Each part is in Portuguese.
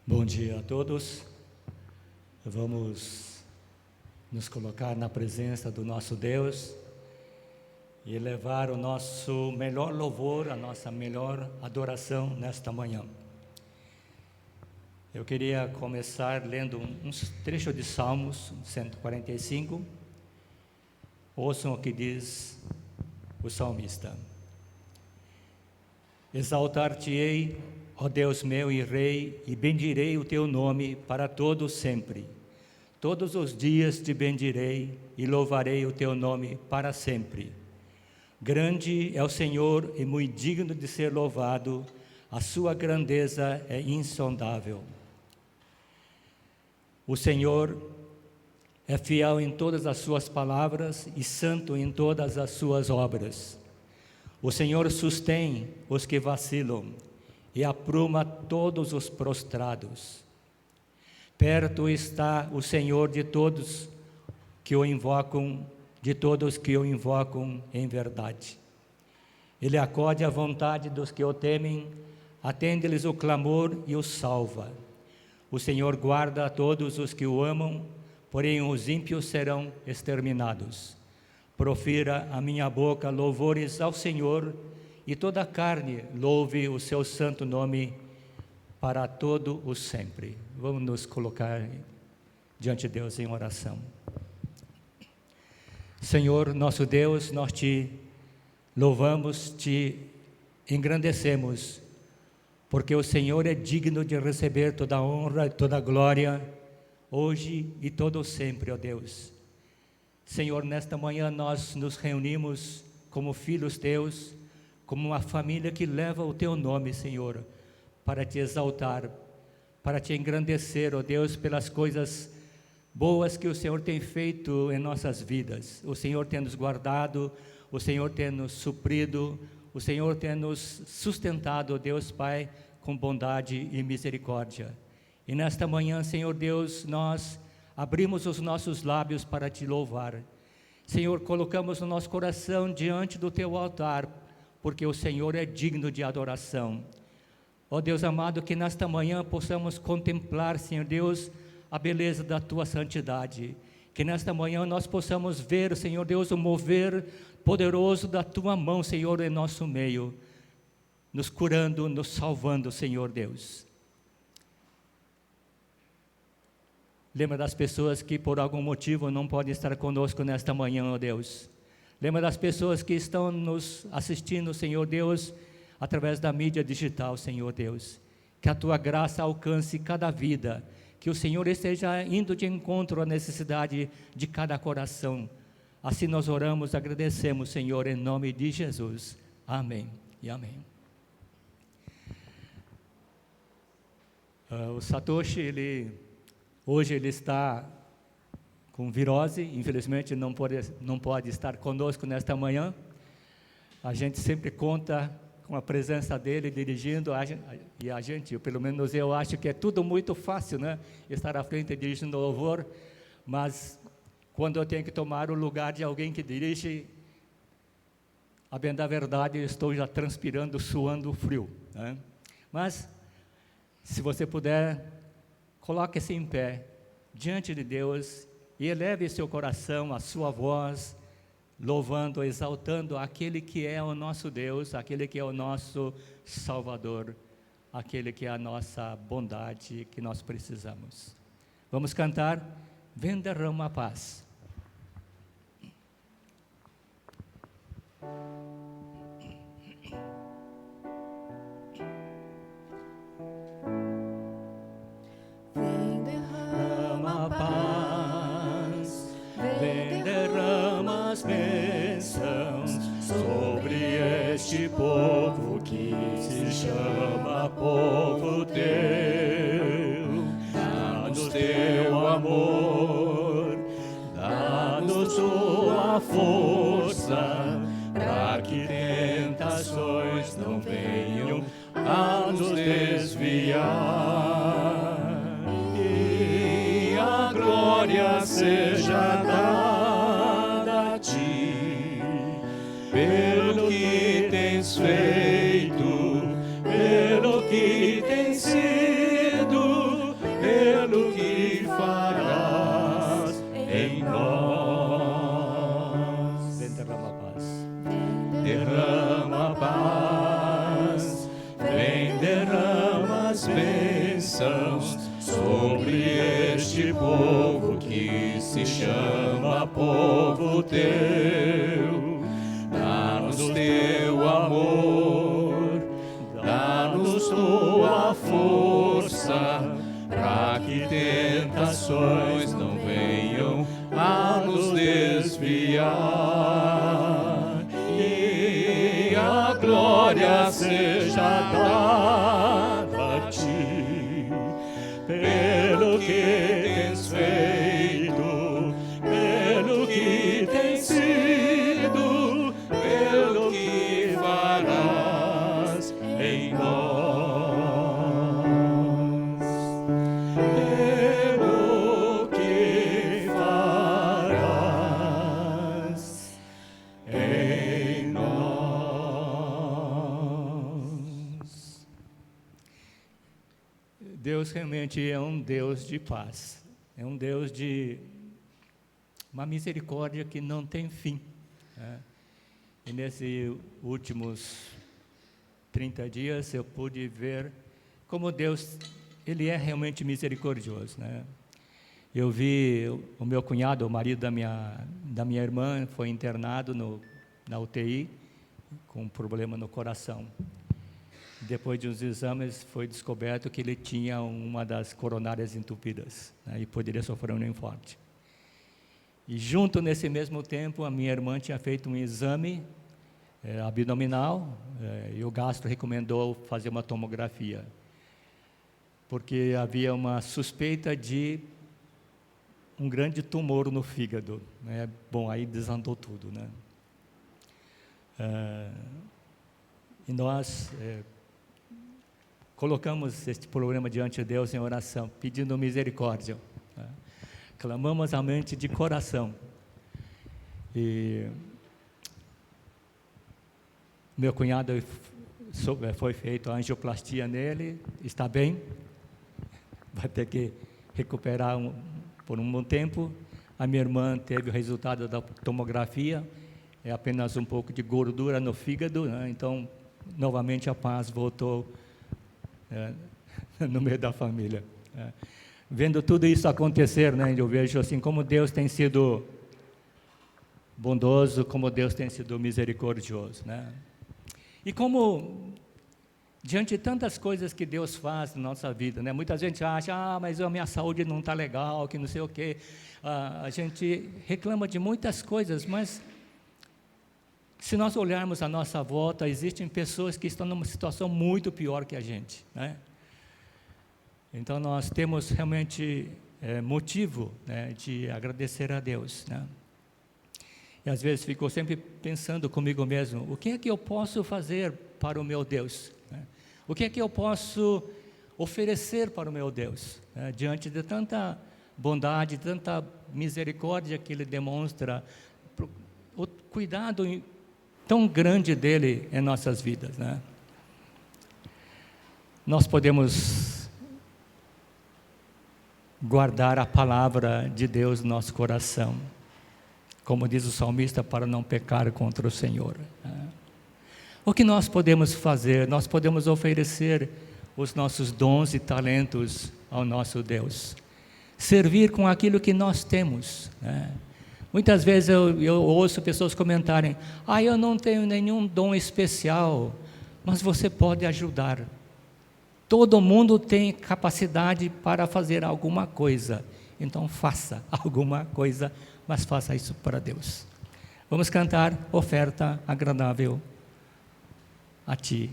Bom dia a todos. Vamos nos colocar na presença do nosso Deus e elevar o nosso melhor louvor, a nossa melhor adoração nesta manhã. Eu queria começar lendo um trecho de Salmos 145. Ouçam o que diz o salmista: Exaltar-te-ei, ó Deus meu e Rei, e bendirei o teu nome para todo sempre. Todos os dias te bendirei e louvarei o teu nome para sempre. Grande é o Senhor e muito digno de ser louvado, a sua grandeza é insondável. O Senhor é fiel em todas as suas palavras e santo em todas as suas obras. O Senhor sustém os que vacilam e apruma todos os prostrados. Perto está o Senhor de todos que o invocam, de todos que o invocam em verdade. Ele acode à vontade dos que o temem, atende-lhes o clamor e os salva. O Senhor guarda a todos os que o amam, porém os ímpios serão exterminados. Profira a minha boca louvores ao Senhor, e toda a carne louve o seu santo nome para todo o sempre. Vamos nos colocar diante de Deus em oração. Senhor, nosso Deus, nós te louvamos, te engrandecemos, porque o Senhor é digno de receber toda a honra e toda a glória, hoje e todo sempre, ó Deus. Senhor, nesta manhã nós nos reunimos como filhos teus, como uma família que leva o teu nome, Senhor, para te exaltar, para te engrandecer, ó Deus, pelas coisas boas que o Senhor tem feito em nossas vidas. O Senhor tem nos guardado, o Senhor tem nos suprido, o Senhor tem nos sustentado, ó Deus Pai, com bondade e misericórdia. E nesta manhã, Senhor Deus, nós abrimos os nossos lábios para te louvar. Senhor, colocamos o nosso coração diante do teu altar, porque o Senhor é digno de adoração. Ó Deus amado, que nesta manhã possamos contemplar, Senhor Deus, a beleza da tua santidade. Que nesta manhã nós possamos ver, Senhor Deus, o mover poderoso da tua mão, Senhor, em nosso meio, nos curando, nos salvando, Senhor Deus. Lembra das pessoas que por algum motivo não podem estar conosco nesta manhã, ó Deus. Lembra das pessoas que estão nos assistindo, Senhor Deus, através da mídia digital, Senhor Deus. Que a tua graça alcance cada vida, que o Senhor esteja indo de encontro à necessidade de cada coração. Assim nós oramos, agradecemos, Senhor, em nome de Jesus. Amém e amém. O Satoshi, hoje ele está com virose, infelizmente não pode estar conosco nesta manhã. A gente sempre conta com a presença dele dirigindo, e a gente, pelo menos eu acho que é tudo muito fácil, né? Estar à frente dirigindo o louvor, mas quando eu tenho que tomar o lugar de alguém que dirige, a bem da verdade, eu estou já transpirando, suando frio, né? Mas, se você puder, coloque-se em pé diante de Deus e eleve seu coração, a sua voz, louvando, exaltando aquele que é o nosso Deus, aquele que é o nosso Salvador, aquele que é a nossa bondade que nós precisamos. Vamos cantar Vem derrama a paz. Este povo que se chama povo teu, dá-nos teu amor, dá-nos tua força, para que tentações não venham a nos desviar, e a glória seja dada a ti, pelo que tens feito, pelo que tens sido, derrama a paz, vem, derrama as bênçãos sobre este povo que se chama povo teu. Dá-nos teu amor, dá-nos tua força, para que tentações não venham a nos desviar, e a glória seja dada a ti, pelo que tens feito, pelo que tens sido, pelo que farás em nós, pelo que farás em nós. Deus realmente é um Deus de paz, é um Deus de uma misericórdia que não tem fim, né? E nesses últimos 30 dias eu pude ver como Deus, Ele é realmente misericordioso, né? Eu vi o meu cunhado, o marido da minha irmã, foi internado na UTI com um problema no coração. Depois de uns exames, foi descoberto que ele tinha uma das coronárias entupidas, né, e poderia sofrer um infarto. E junto nesse mesmo tempo, a minha irmã tinha feito um exame abdominal, e o gastro recomendou fazer uma tomografia, porque havia uma suspeita de um grande tumor no fígado, né? Bom, aí desandou tudo, né? E nós colocamos este problema diante de Deus em oração, pedindo misericórdia, né? Clamamos a mente de coração. E meu cunhado, foi feita a angioplastia nele, está bem, vai ter que recuperar por um bom tempo. A minha irmã teve o resultado da tomografia, é apenas um pouco de gordura no fígado, né? Então, novamente a paz voltou no meio da família. Vendo tudo isso acontecer, né, eu vejo assim como Deus tem sido bondoso, como Deus tem sido misericordioso, né? E como, diante de tantas coisas que Deus faz na nossa vida, né, muita gente acha, mas a minha saúde não está legal, que não sei o quê. A gente reclama de muitas coisas, mas se nós olharmos à nossa volta, existem pessoas que estão numa situação muito pior que a gente, né? Então nós temos realmente motivo, né, de agradecer a Deus, né? E às vezes fico sempre pensando comigo mesmo, o que é que eu posso fazer para o meu Deus, né? O que é que eu posso oferecer para o meu Deus, né? Diante de tanta bondade, tanta misericórdia que Ele demonstra, o cuidado tão grande dEle em nossas vidas, né? Nós podemos guardar a palavra de Deus no nosso coração, como diz o salmista, para não pecar contra o Senhor, né? O que nós podemos fazer? Nós podemos oferecer os nossos dons e talentos ao nosso Deus, servir com aquilo que nós temos, né? Muitas vezes eu ouço pessoas comentarem, eu não tenho nenhum dom especial, mas você pode ajudar. Todo mundo tem capacidade para fazer alguma coisa, então faça alguma coisa, mas faça isso para Deus. Vamos cantar Oferta Agradável a Ti.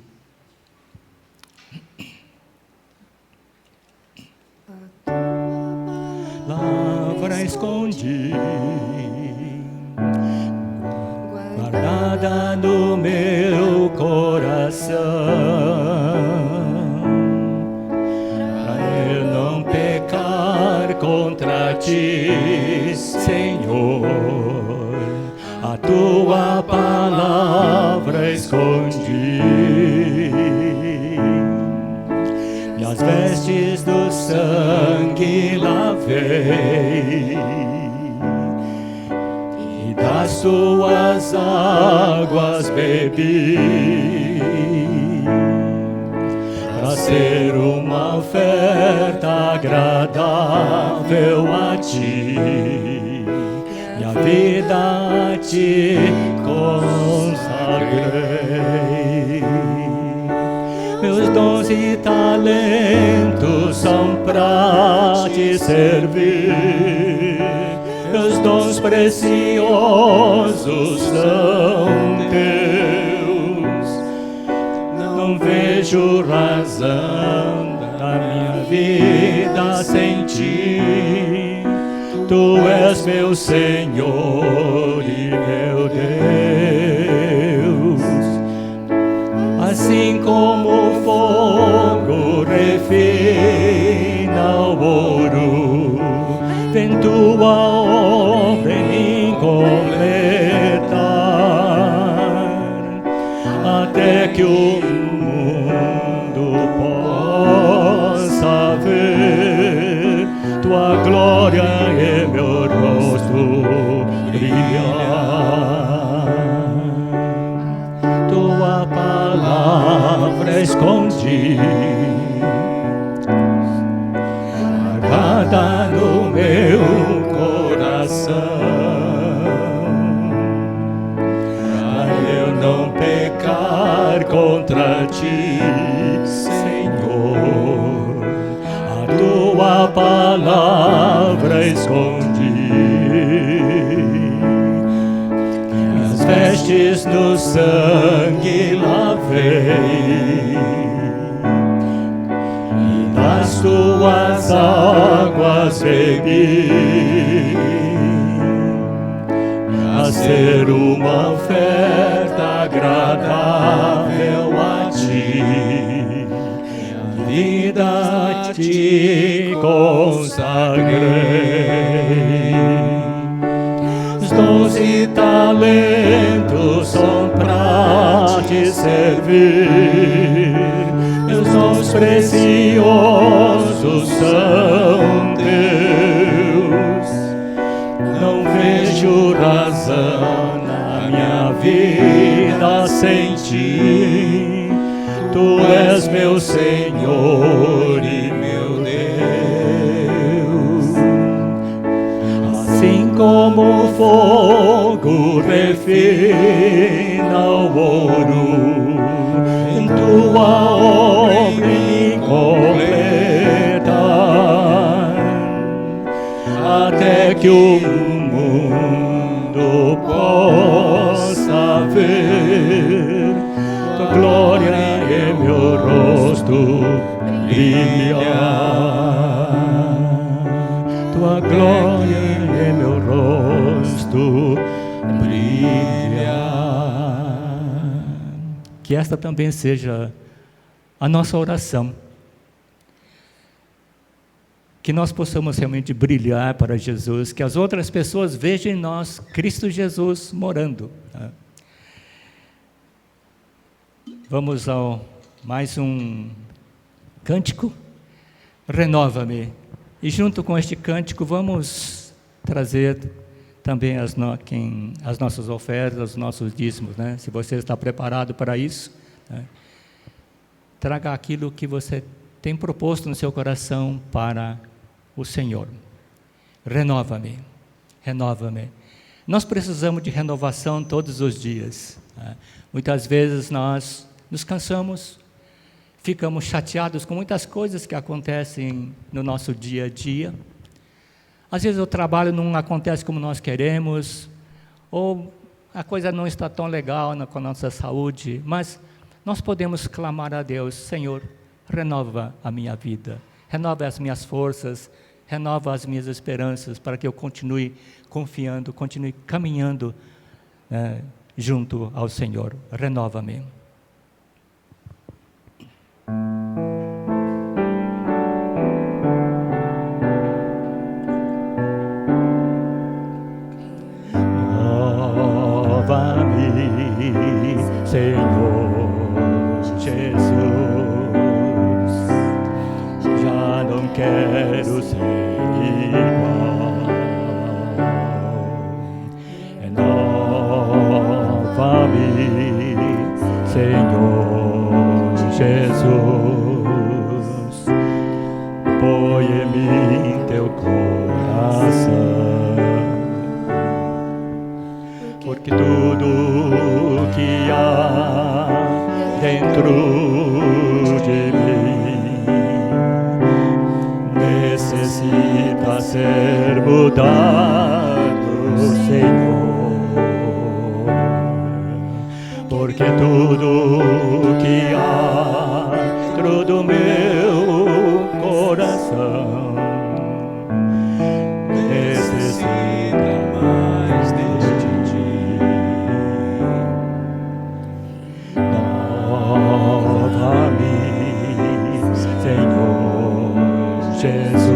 Palavra escondi, guardada no meu coração, para eu não pecar contra Ti, Senhor. A Tua palavra escondi, e as vestes do sangue lavei, e das das tuas águas bebi, para ser uma oferta agradável a ti, minha vida a ti consagrei. Meus dons e talentos são pra te servir, meus dons preciosos são teus. Não vejo razão da minha vida sem ti. Tu és meu Senhor e meu Deus. Assim como o fogo refina o ouro, vem tua obra em mim completar, até que o mundo possa ver tua glória e meu rosto brilhar. Tua palavra escondi, guardada no meu coração, pra eu não pecar contra ti, Senhor. A tua palavra escondi, as vestes no sangue lavei, das tuas águas bebi, a ser uma oferta agradável a ti, minha vida a ti consagrei. Os dons e talentos são pra te servir, meus dons preciosos são teus. Não vejo razão na minha vida sem ti. Tu és meu Senhor e meu Deus. Assim como o fogo refina o ouro, em tua obra me completar, até que o mundo possa ver tua glória e meu rosto brilhar. Tua glória e meu rosto brilhar. Que esta também seja a nossa oração, que nós possamos realmente brilhar para Jesus, que as outras pessoas vejam em nós Cristo Jesus morando. Vamos ao mais um cântico, Renova-me. E junto com este cântico vamos trazer também as nossas ofertas, os nossos dízimos, né? Se você está preparado para isso, né? Traga aquilo que você tem proposto no seu coração para o Senhor. Renova-me, renova-me. Nós precisamos de renovação todos os dias, né? Muitas vezes nós nos cansamos, ficamos chateados com muitas coisas que acontecem no nosso dia a dia. Às vezes o trabalho não acontece como nós queremos, ou a coisa não está tão legal com a nossa saúde, mas nós podemos clamar a Deus: Senhor, renova a minha vida, renova as minhas forças, renova as minhas esperanças, para que eu continue confiando, continue caminhando junto ao Senhor. Renova-me. Renova-me, Senhor Jesus. Já não quero ser igual. Renova-me, Senhor Jesus, põe em mim teu coração, porque tudo que há dentro de mim necessita ser mudado, Senhor. Porque tudo que há dentro do meu coração necessita mais de ti. Nova-me, Senhor Jesus,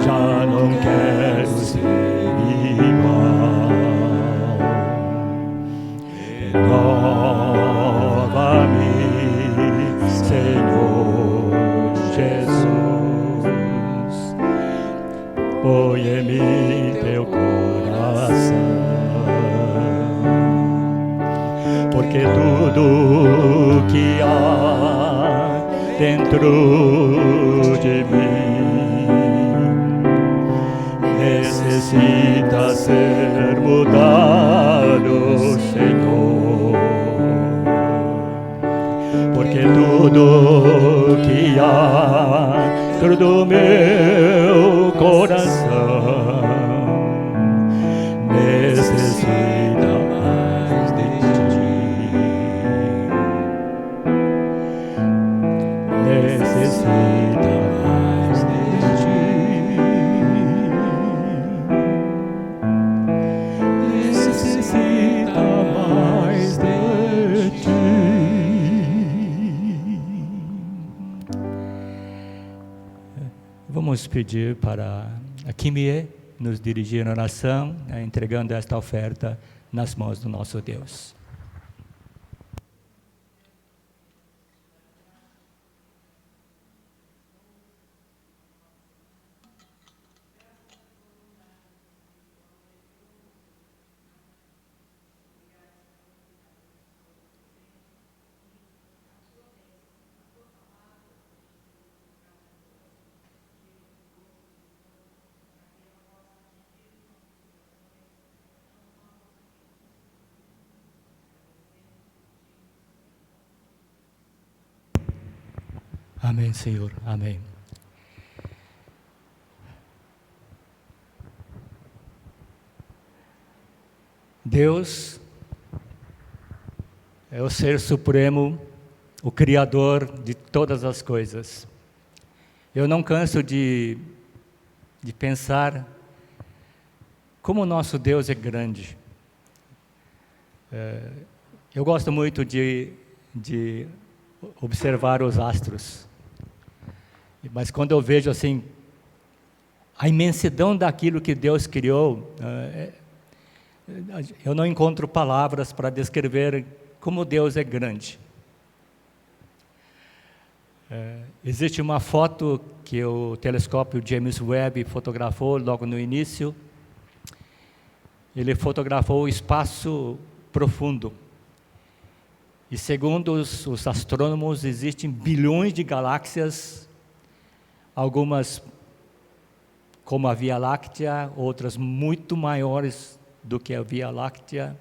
já não quero ser igual. Nova-me, Senhor Jesus, põe em mim teu coração, porque tudo que há dentro de mim necessita ser mudado, Senhor. Porque tudo que há dentro do meu coração necessita mais de ti. Necessita mais de ti. Necessita mais de ti. Vamos pedir para a Kimie nos dirigir em oração, entregando esta oferta nas mãos do nosso Deus. Amém, Senhor. Amém. Deus é o Ser Supremo, o Criador de todas as coisas. Eu não canso de pensar como o nosso Deus é grande. Eu gosto muito de observar os astros. Mas quando eu vejo assim a imensidão daquilo que Deus criou, eu não encontro palavras para descrever como Deus é grande. Existe uma foto que o telescópio James Webb fotografou logo no início. Ele fotografou o espaço profundo. E segundo os astrônomos, existem bilhões de galáxias, algumas como a Via Láctea, outras muito maiores do que a Via Láctea.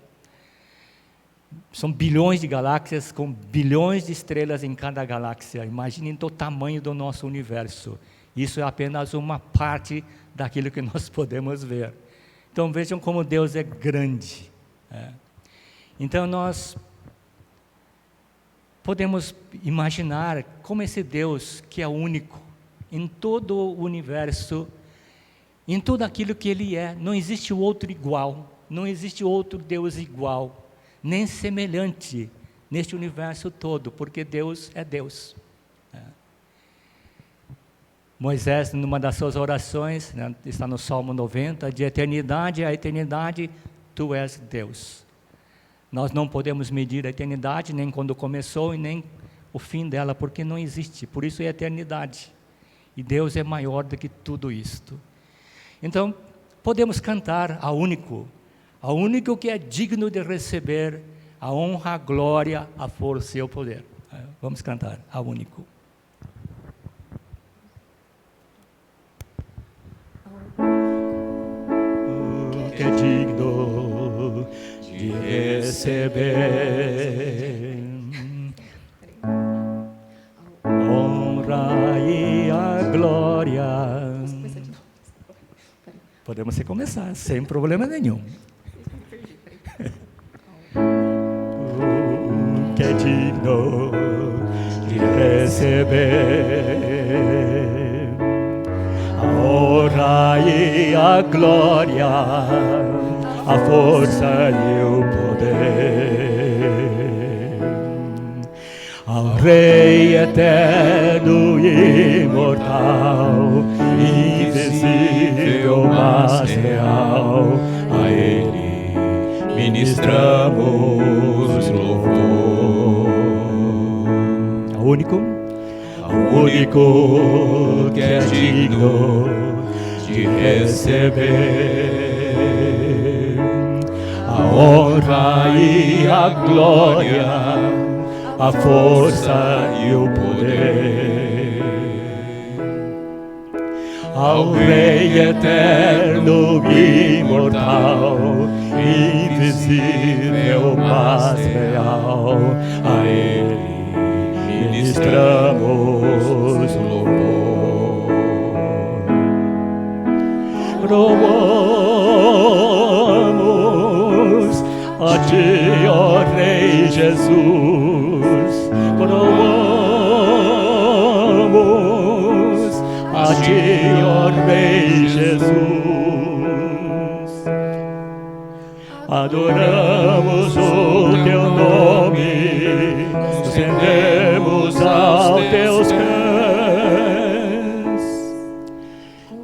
São bilhões de galáxias com bilhões de estrelas em cada galáxia. Imaginem o tamanho do nosso universo. Isso é apenas uma parte daquilo que nós podemos ver. Então vejam como Deus é grande. Então nós podemos imaginar como esse Deus que é único em todo o universo, em tudo aquilo que Ele é, não existe outro igual, não existe outro Deus igual, nem semelhante neste universo todo, porque Deus é Deus. Moisés, numa das suas orações, está no Salmo 90, de eternidade a eternidade, Tu és Deus. Nós não podemos medir a eternidade, nem quando começou e nem o fim dela, porque não existe, por isso é eternidade. E Deus é maior do que tudo isto. Então, podemos cantar a único, ao único que é digno de receber a honra, a glória, a força e o poder. Vamos cantar, ao único. Que é digno de receber honra e a glória. Podemos recomeçar, sem problema nenhum. Que é digno de receber a honra e a glória, a força e o poder, ao Rei eterno e imortal, invisível, mas real, a Ele ministramos louvor. Ao único que é digno de receber a honra e a glória, a força e o poder, ao Rei eterno e imortal, invisível, mas real, a Ele ministramos louvor. Coroamos a Ti, ó Rei Jesus, coroamos a Ti, ó Rei Jesus, adoramos o Teu nome, nos rendemos aos Teus pés,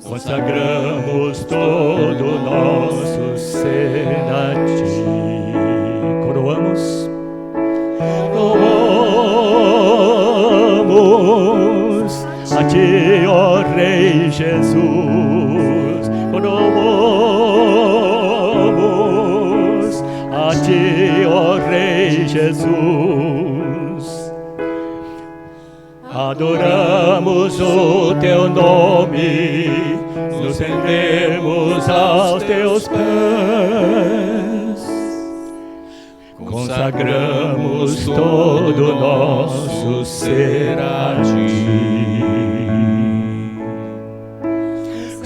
consagramos todo o nosso ser a Ti. Coroamos a Ti, ó Rei Jesus, coroamos a Ti, ó Rei Jesus, adoramos o Teu nome, nos rendemos aos Teus pés, consagramos todo o nosso ser a Ti.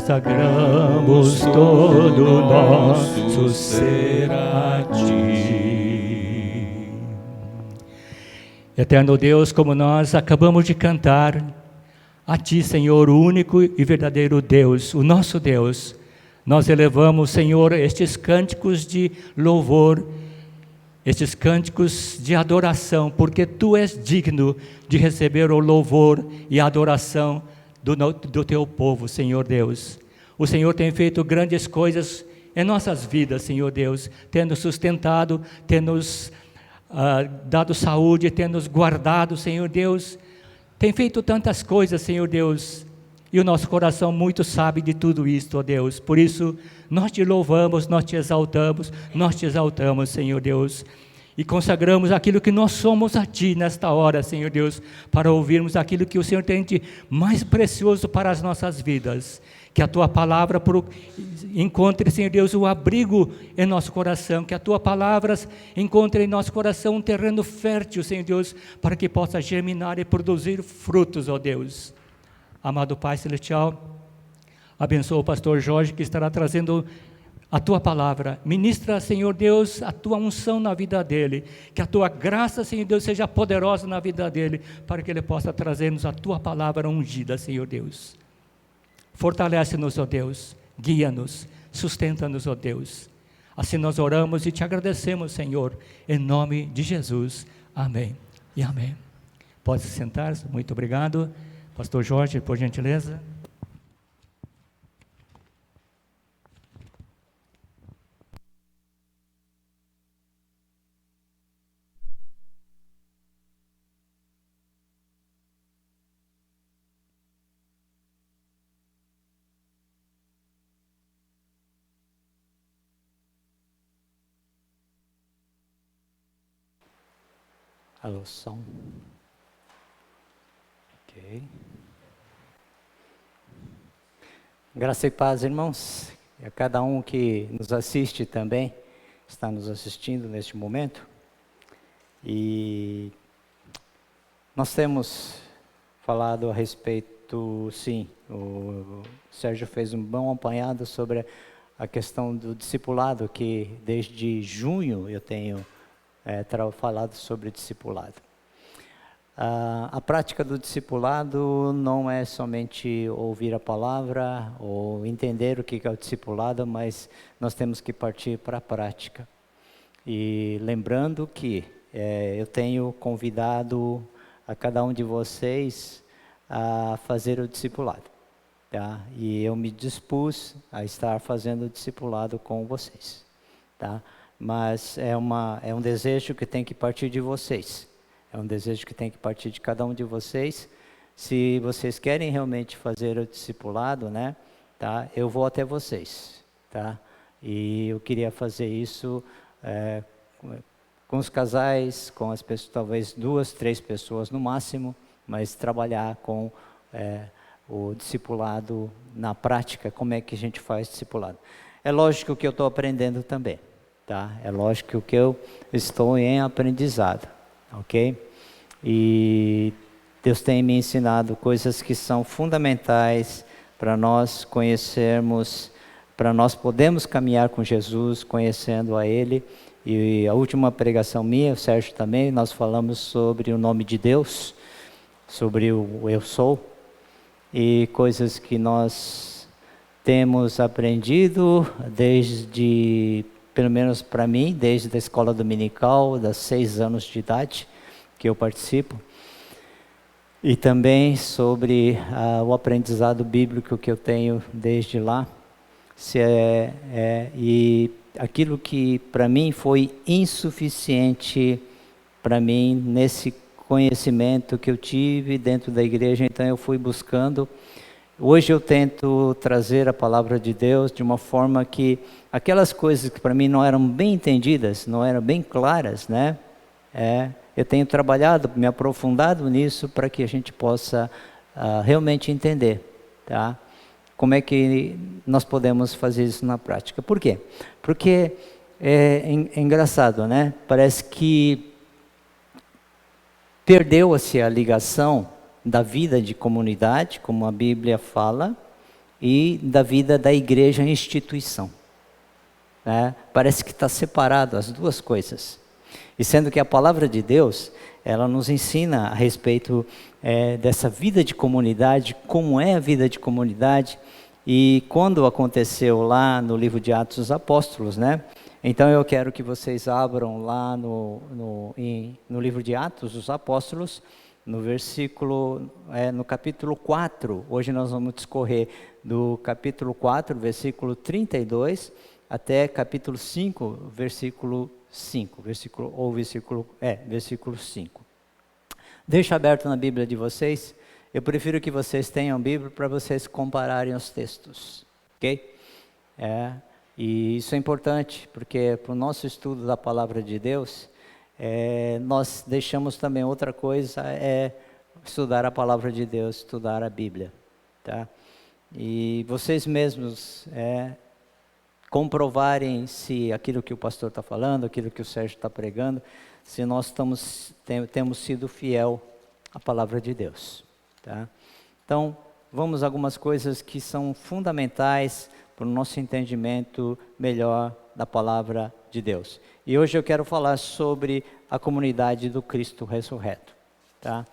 Consagramos todo o nosso ser a Ti. Eterno Deus, como nós acabamos de cantar, a Ti, Senhor, o único e verdadeiro Deus, o nosso Deus, nós elevamos, Senhor, estes cânticos de louvor, estes cânticos de adoração, porque Tu és digno de receber o louvor e a adoração do Teu povo, Senhor Deus. O Senhor tem feito grandes coisas em nossas vidas, Senhor Deus, tendo sustentado, tendo nos dado saúde, tendo nos guardado, Senhor Deus. Tem feito tantas coisas, Senhor Deus, e o nosso coração muito sabe de tudo isto, ó Deus. Por isso, nós Te louvamos, nós Te exaltamos, Senhor Deus. E consagramos aquilo que nós somos a Ti nesta hora, Senhor Deus, para ouvirmos aquilo que o Senhor tem de mais precioso para as nossas vidas. Que a Tua palavra encontre, Senhor Deus, o abrigo em nosso coração, que a Tua palavra encontre em nosso coração um terreno fértil, Senhor Deus, para que possa germinar e produzir frutos, ó Deus. Amado Pai Celestial, abençoa o pastor Jorge, que estará trazendo a Tua palavra. Ministra, Senhor Deus, a Tua unção na vida dele, que a Tua graça, Senhor Deus, seja poderosa na vida dele, para que ele possa trazer-nos a Tua palavra ungida, Senhor Deus. Fortalece-nos, ó Deus, guia-nos, sustenta-nos, ó Deus. Assim nós oramos e Te agradecemos, Senhor, em nome de Jesus. Amém e amém. Pode se sentar, muito obrigado. Pastor Jorge, por gentileza. Alô, som. Ok. Graça e paz, irmãos. E a cada um que nos assiste também, está nos assistindo neste momento. E nós temos falado a respeito, sim, o Sérgio fez um bom apanhado sobre a questão do discipulado, que desde junho eu tenho falado sobre discipulado. A prática do discipulado não é somente ouvir a palavra ou entender o que é o discipulado, mas nós temos que partir para a prática. E lembrando que eu tenho convidado a cada um de vocês a fazer o discipulado, tá? E eu me dispus a estar fazendo o discipulado com vocês, tá? Mas é um desejo que tem que partir de vocês. É um desejo que tem que partir de cada um de vocês. Se vocês querem realmente fazer o discipulado, né, tá? Eu vou até vocês, tá? E eu queria fazer isso com os casais, com as pessoas, talvez 2, 3 pessoas no máximo, mas trabalhar com o discipulado na prática, como é que a gente faz discipulado. É lógico que eu estou aprendendo também, tá? É lógico que eu estou em aprendizado, ok? E Deus tem me ensinado coisas que são fundamentais para nós conhecermos, para nós podermos caminhar com Jesus, conhecendo a Ele. E a última pregação minha, o Sérgio também, nós falamos sobre o nome de Deus, sobre o Eu Sou, e coisas que nós temos aprendido desde, pelo menos para mim, desde a escola dominical, das 6 anos de idade, que eu participo, e também sobre o aprendizado bíblico que eu tenho desde lá, e aquilo que para mim foi insuficiente para mim nesse conhecimento que eu tive dentro da igreja, então eu fui buscando. Hoje eu tento trazer a palavra de Deus de uma forma que aquelas coisas que para mim não eram bem entendidas, não eram bem claras, né? Eu tenho trabalhado, me aprofundado nisso para que a gente possa realmente entender, tá? Como é que nós podemos fazer isso na prática. Por quê? Porque é engraçado, né? Parece que perdeu-se a ligação da vida de comunidade, como a Bíblia fala, e da vida da igreja instituição, né? Parece que está separado as duas coisas. E sendo que a palavra de Deus, ela nos ensina a respeito dessa vida de comunidade, como é a vida de comunidade. E quando aconteceu lá no livro de Atos dos Apóstolos, né? Então eu quero que vocês abram lá no livro de Atos dos Apóstolos, no capítulo 4. Hoje nós vamos discorrer do capítulo 4, versículo 32, até capítulo 5, versículo 5, versículo 5. Deixa aberto na Bíblia de vocês. Eu prefiro que vocês tenham Bíblia para vocês compararem os textos, ok? E isso é importante, porque para o nosso estudo da palavra de Deus, nós deixamos também outra coisa, estudar a palavra de Deus, estudar a Bíblia, tá? E vocês mesmos comprovarem se aquilo que o pastor está falando, aquilo que o Sérgio está pregando, se nós temos sido fiel à palavra de Deus, tá? Então, vamos a algumas coisas que são fundamentais para o nosso entendimento melhor da palavra de Deus. E hoje eu quero falar sobre a comunidade do Cristo ressurreto, tá?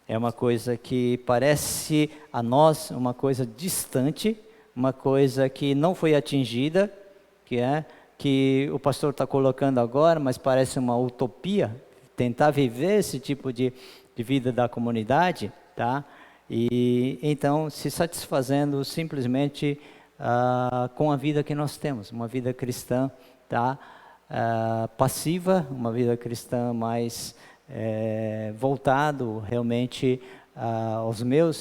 É uma coisa que parece a nós uma coisa distante, uma coisa que não foi atingida, que o pastor está colocando agora, mas parece uma utopia, tentar viver esse tipo de vida da comunidade, tá? E então se satisfazendo simplesmente com a vida que nós temos, uma vida cristã, tá? Passiva, uma vida cristã mais voltado realmente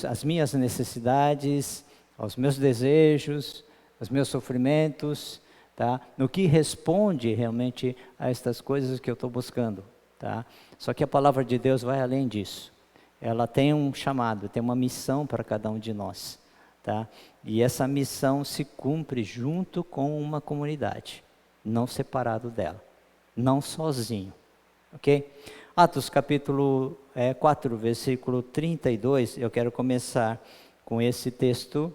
às minhas necessidades, aos meus desejos, aos meus sofrimentos, tá? No que responde realmente a estas coisas que eu estou buscando, tá? Só que a palavra de Deus vai além disso. Ela tem um chamado, tem uma missão para cada um de nós, tá? E essa missão se cumpre junto com uma comunidade, não separado dela, não sozinho, ok? Atos capítulo 4, versículo 32, eu quero começar com esse texto,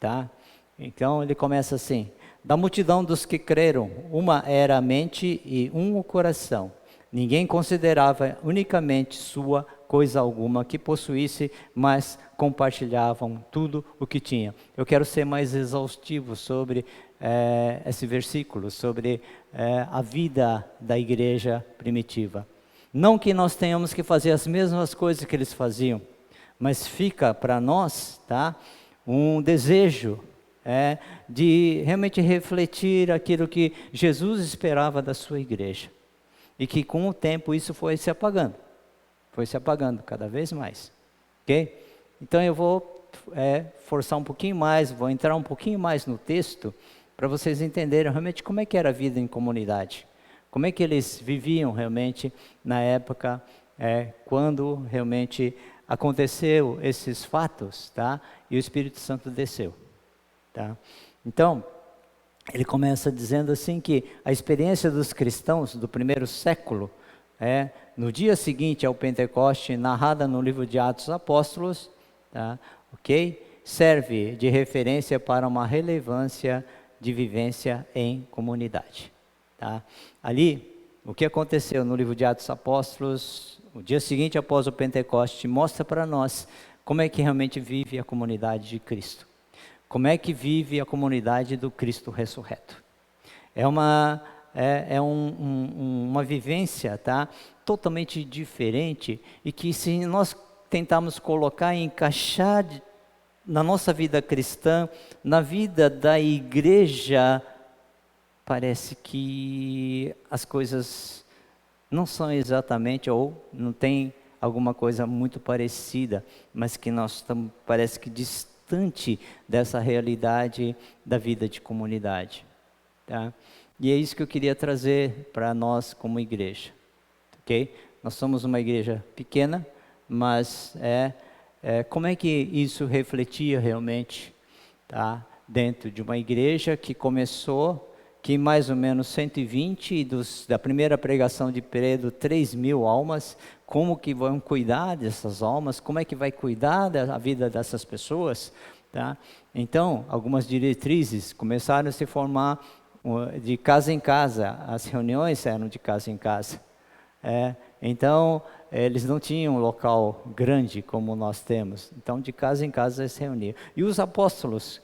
tá? Então ele começa assim: da multidão dos que creram, uma era a mente e um o coração. Ninguém considerava unicamente sua coisa alguma que possuísse, mas compartilhavam tudo o que tinham. Eu quero ser mais exaustivo sobre esse versículo, sobre a vida da igreja primitiva. Não que nós tenhamos que fazer as mesmas coisas que eles faziam, mas fica para nós, tá, um desejo de realmente refletir aquilo que Jesus esperava da sua igreja. E que com o tempo isso foi se apagando cada vez mais, ok? Então eu vou forçar um pouquinho mais, vou entrar um pouquinho mais no texto, para vocês entenderem realmente como é que era a vida em comunidade, como é que eles viviam realmente na época, quando realmente aconteceu esses fatos, tá? E o Espírito Santo desceu, tá? Então, ele começa dizendo assim que a experiência dos cristãos do primeiro século, no dia seguinte ao Pentecoste, narrada no livro de Atos dos Apóstolos, tá? Ok? Serve de referência para uma relevância de vivência em comunidade, tá? Ali, o que aconteceu no livro de Atos dos Apóstolos, o dia seguinte após o Pentecoste, mostra para nós como é que realmente vive a comunidade de Cristo. Como é que vive a comunidade do Cristo ressurreto? É uma vivência, tá, totalmente diferente, e que se nós tentarmos colocar e encaixar na nossa vida cristã, na vida da igreja, parece que as coisas não são exatamente, ou não tem alguma coisa muito parecida, mas que nós estamos, parece que distante dessa realidade da vida de comunidade, tá? E é isso que eu queria trazer para nós como igreja, ok? Nós somos uma igreja pequena, mas como é que isso refletia realmente, tá? Dentro de uma igreja que começou, que mais ou menos 120, da primeira pregação de Pedro, 3.000 almas, como que vão cuidar dessas almas, como é que vai cuidar da vida dessas pessoas, tá? Então, algumas diretrizes começaram a se formar de casa em casa, as reuniões eram de casa em casa. Então, eles não tinham um local grande como nós temos, então de casa em casa eles se reuniam. E os apóstolos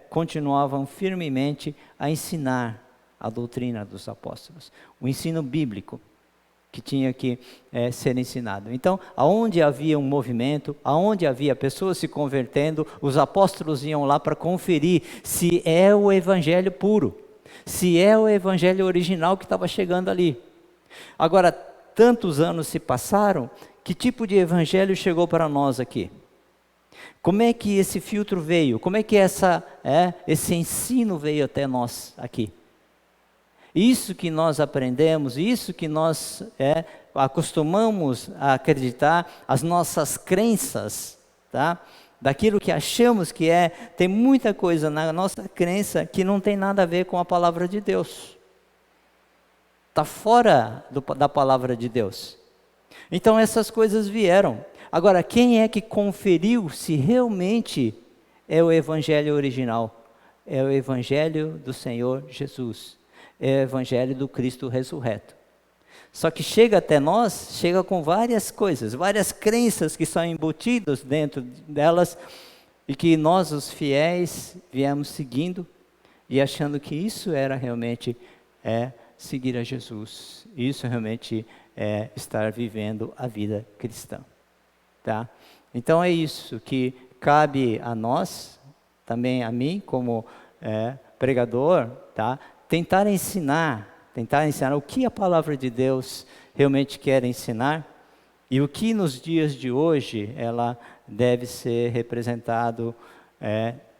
continuavam firmemente a ensinar a doutrina dos apóstolos, o ensino bíblico que tinha que ser ensinado. Então, aonde havia um movimento, aonde havia pessoas se convertendo, os apóstolos iam lá para conferir se é o evangelho puro, se é o evangelho original que estava chegando ali. Agora, tantos anos se passaram, que tipo de evangelho chegou para nós aqui? Como é que esse filtro veio? Como é que esse ensino veio até nós aqui? Isso que nós aprendemos, isso que nós acostumamos a acreditar, as nossas crenças, tá? Daquilo que achamos que tem muita coisa na nossa crença que não tem nada a ver com a palavra de Deus. Está fora da palavra de Deus. Então essas coisas vieram. Agora, quem é que conferiu se realmente é o evangelho original? É o evangelho do Senhor Jesus. É o evangelho do Cristo ressurreto. Só que chega até nós, chega com várias coisas, várias crenças que são embutidas dentro delas, e que nós, os fiéis, viemos seguindo e achando que isso era realmente seguir a Jesus. Isso realmente é estar vivendo a vida cristã, tá? Então é isso que cabe a nós, também a mim como pregador, tá? Tentar ensinar o que a palavra de Deus realmente quer ensinar e o que nos dias de hoje ela deve ser representado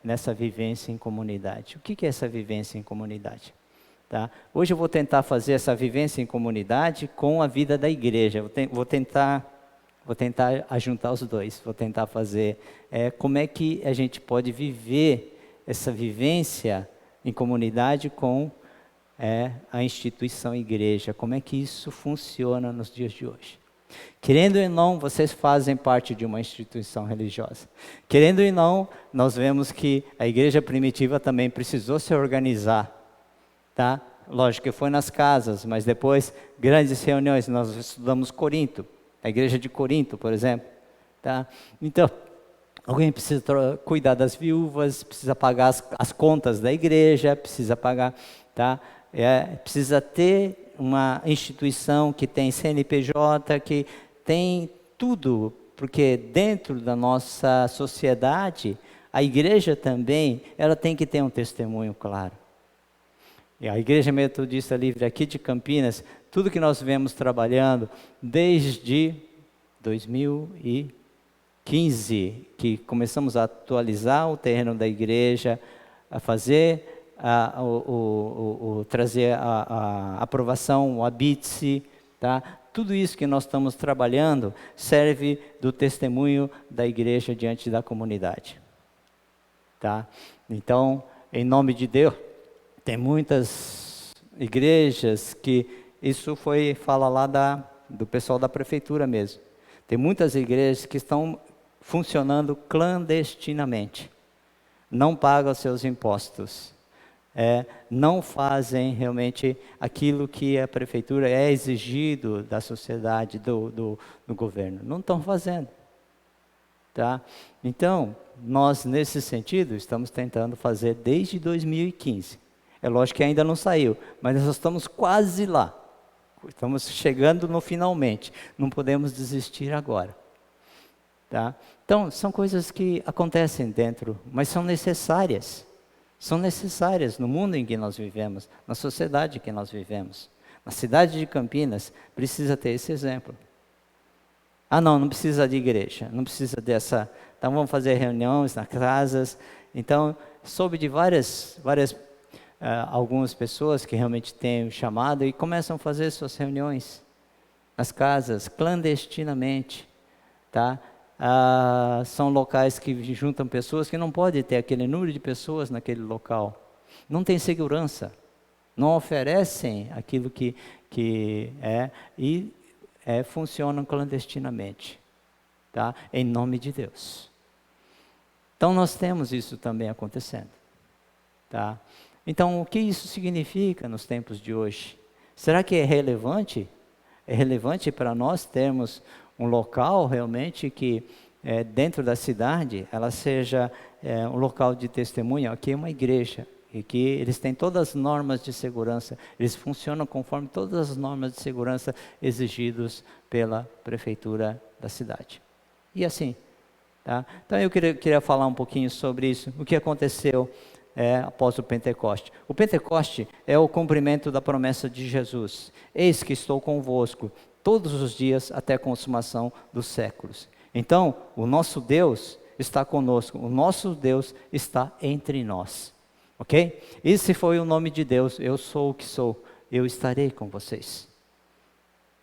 nessa vivência em comunidade. O que é essa vivência em comunidade? Tá? Hoje eu vou tentar fazer essa vivência em comunidade com a vida da igreja. Vou tentar ajuntar os dois. Vou tentar fazer como é que a gente pode viver essa vivência em comunidade com a instituição igreja. Como é que isso funciona nos dias de hoje? Querendo ou não, vocês fazem parte de uma instituição religiosa. Querendo ou não, nós vemos que a igreja primitiva também precisou se organizar. Tá? Lógico que foi nas casas, mas depois, grandes reuniões. Nós estudamos Corinto, a igreja de Corinto, por exemplo. Tá? Então, alguém precisa cuidar das viúvas, precisa pagar as contas da igreja, precisa pagar, tá? Precisa ter uma instituição que tem CNPJ, que tem tudo, porque dentro da nossa sociedade, a igreja também, ela tem que ter um testemunho claro. E a Igreja Metodista Livre aqui de Campinas, tudo que nós vemos trabalhando desde 2015, que começamos a atualizar o terreno da igreja, a fazer, trazer a aprovação, o ABITSE, tá? Tudo isso que nós estamos trabalhando serve do testemunho da igreja diante da comunidade. Tá? Então, em nome de Deus, tem muitas igrejas que isso fala lá do pessoal da prefeitura mesmo. Tem muitas igrejas que estão funcionando clandestinamente. Não pagam seus impostos. Não fazem realmente aquilo que a prefeitura é exigido da sociedade, do governo. Não estão fazendo. Tá? Então, nós nesse sentido estamos tentando fazer desde 2015. É lógico que ainda não saiu, mas nós estamos quase lá. Estamos chegando no finalmente. Não podemos desistir agora. Tá? Então, são coisas que acontecem dentro, mas são necessárias. São necessárias no mundo em que nós vivemos, na sociedade em que nós vivemos. Na cidade de Campinas, precisa ter esse exemplo. Não precisa de igreja, não precisa dessa... Então, vamos fazer reuniões nas casas. Então, soube de algumas pessoas que realmente têm o chamado e começam a fazer suas reuniões nas casas, clandestinamente. Tá? São locais que juntam pessoas que não podem ter aquele número de pessoas naquele local. Não tem segurança. Não oferecem aquilo que funcionam clandestinamente. Tá? Em nome de Deus. Então nós temos isso também acontecendo. Tá? Então, o que isso significa nos tempos de hoje? Será que é relevante? É relevante para nós termos um local realmente que, dentro da cidade, ela seja um local de testemunho? Aqui é uma igreja, e que eles têm todas as normas de segurança, eles funcionam conforme todas as normas de segurança exigidas pela prefeitura da cidade. E assim, tá? Então eu queria falar um pouquinho sobre isso, o que aconteceu após o Pentecoste. O Pentecoste é o cumprimento da promessa de Jesus. Eis que estou convosco todos os dias até a consumação dos séculos. Então, o nosso Deus está conosco, o nosso Deus está entre nós. Ok? Esse foi o nome de Deus, eu sou o que sou, eu estarei com vocês.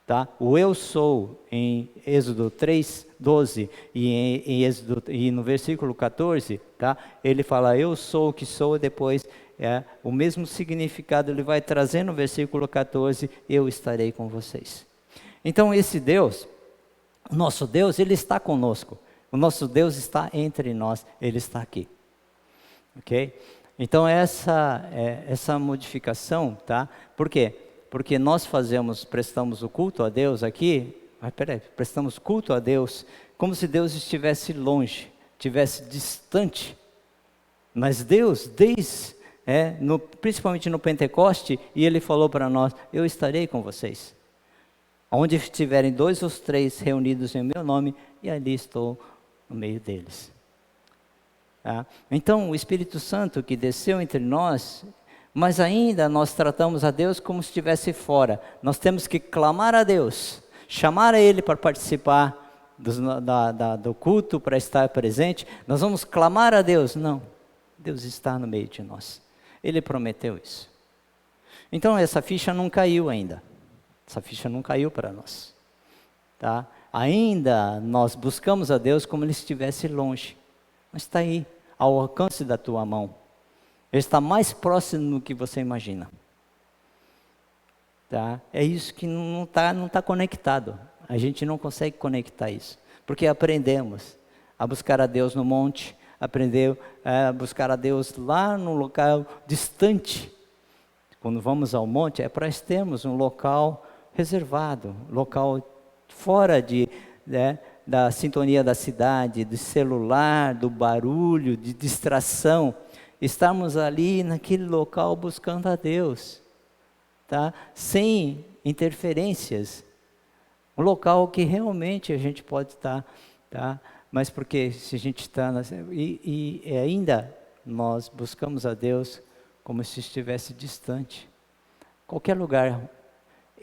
Tá? O eu sou em Êxodo 3:12 e no versículo 14, tá? Ele fala eu sou o que sou, e depois o mesmo significado ele vai trazer no versículo 14, eu estarei com vocês. Então esse Deus, o nosso Deus, ele está conosco, o nosso Deus está entre nós, ele está aqui. Ok? Então essa modificação, tá? Por quê? Porque nós prestamos o culto a Deus aqui, prestamos culto a Deus como se Deus estivesse longe, estivesse distante. Mas Deus, principalmente no Pentecoste, e Ele falou para nós, eu estarei com vocês. Onde estiverem 2 ou 3 reunidos em meu nome, e ali estou no meio deles. Tá? Então, o Espírito Santo que desceu entre nós, mas ainda nós tratamos a Deus como se estivesse fora. Nós temos que clamar a Deus, chamar a Ele para participar do culto, para estar presente. Nós vamos clamar a Deus. Não, Deus está no meio de nós. Ele prometeu isso. Então essa ficha não caiu ainda. Essa ficha não caiu para nós. Tá? Ainda nós buscamos a Deus como Ele estivesse longe. Mas está aí, ao alcance da tua mão. Ele está mais próximo do que você imagina. Tá? É isso que não tá conectado. A gente não consegue conectar isso. Porque aprendemos a buscar a Deus no monte, aprendeu a buscar a Deus lá no local distante. Quando vamos ao monte, é para termos um local reservado, local fora da sintonia da cidade, do celular, do barulho, de distração. Estamos ali naquele local buscando a Deus, tá? Sem interferências. Um local que realmente a gente pode estar, tá? Mas porque se a gente está... E ainda nós buscamos a Deus como se estivesse distante. Qualquer lugar,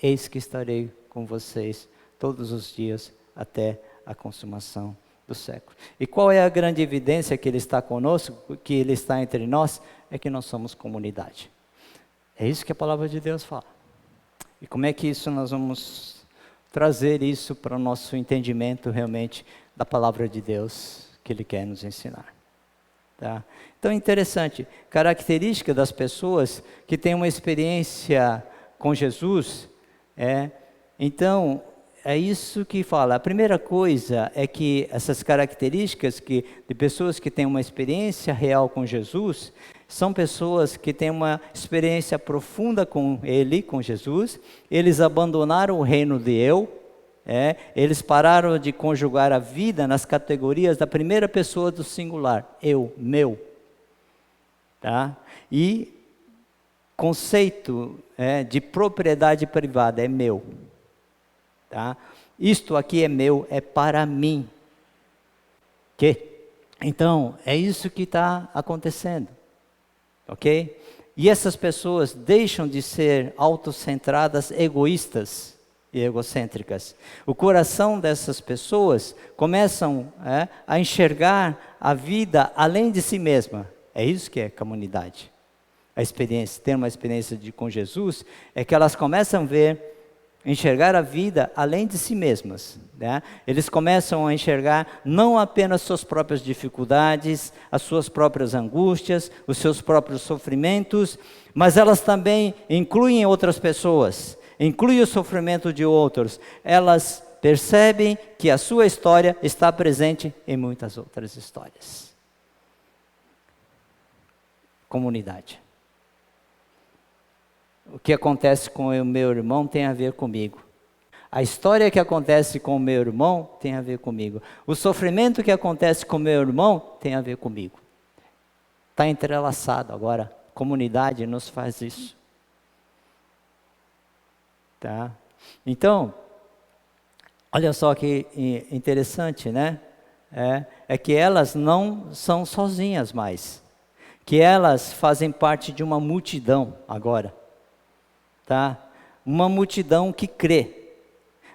eis que estarei com vocês todos os dias até a consumação do século. E qual é a grande evidência que Ele está conosco, que Ele está entre nós? É que nós somos comunidade. É isso que a palavra de Deus fala. E como é que isso nós vamos trazer isso para o nosso entendimento realmente da palavra de Deus que Ele quer nos ensinar? Tá? Então é interessante, característica das pessoas que têm uma experiência com Jesus, então é isso que fala. A primeira coisa é que essas características de pessoas que têm uma experiência real com Jesus, são pessoas que têm uma experiência profunda com Ele, com Jesus. Eles abandonaram o reino de eu, eles pararam de conjugar a vida nas categorias da primeira pessoa do singular, eu, meu. Tá? E conceito de propriedade privada, é meu. Tá? Isto aqui é meu, é para mim. Então, é isso que está acontecendo. Ok? E essas pessoas deixam de ser autocentradas, egoístas e egocêntricas. O coração dessas pessoas começam a enxergar a vida além de si mesma. É isso que é comunidade. A experiência, ter uma experiência com Jesus, é que elas começam a enxergar a vida além de si mesmas. Né? Eles começam a enxergar não apenas suas próprias dificuldades, as suas próprias angústias, os seus próprios sofrimentos, mas elas também incluem outras pessoas, incluem o sofrimento de outros. Elas percebem que a sua história está presente em muitas outras histórias. Comunidade. O que acontece com o meu irmão tem a ver comigo. A história que acontece com o meu irmão tem a ver comigo. O sofrimento que acontece com o meu irmão tem a ver comigo. Está entrelaçado agora. Comunidade nos faz isso. Tá? Então, olha só que interessante, né? É que elas não são sozinhas mais. Que elas fazem parte de uma multidão agora. Tá? Uma multidão que crê.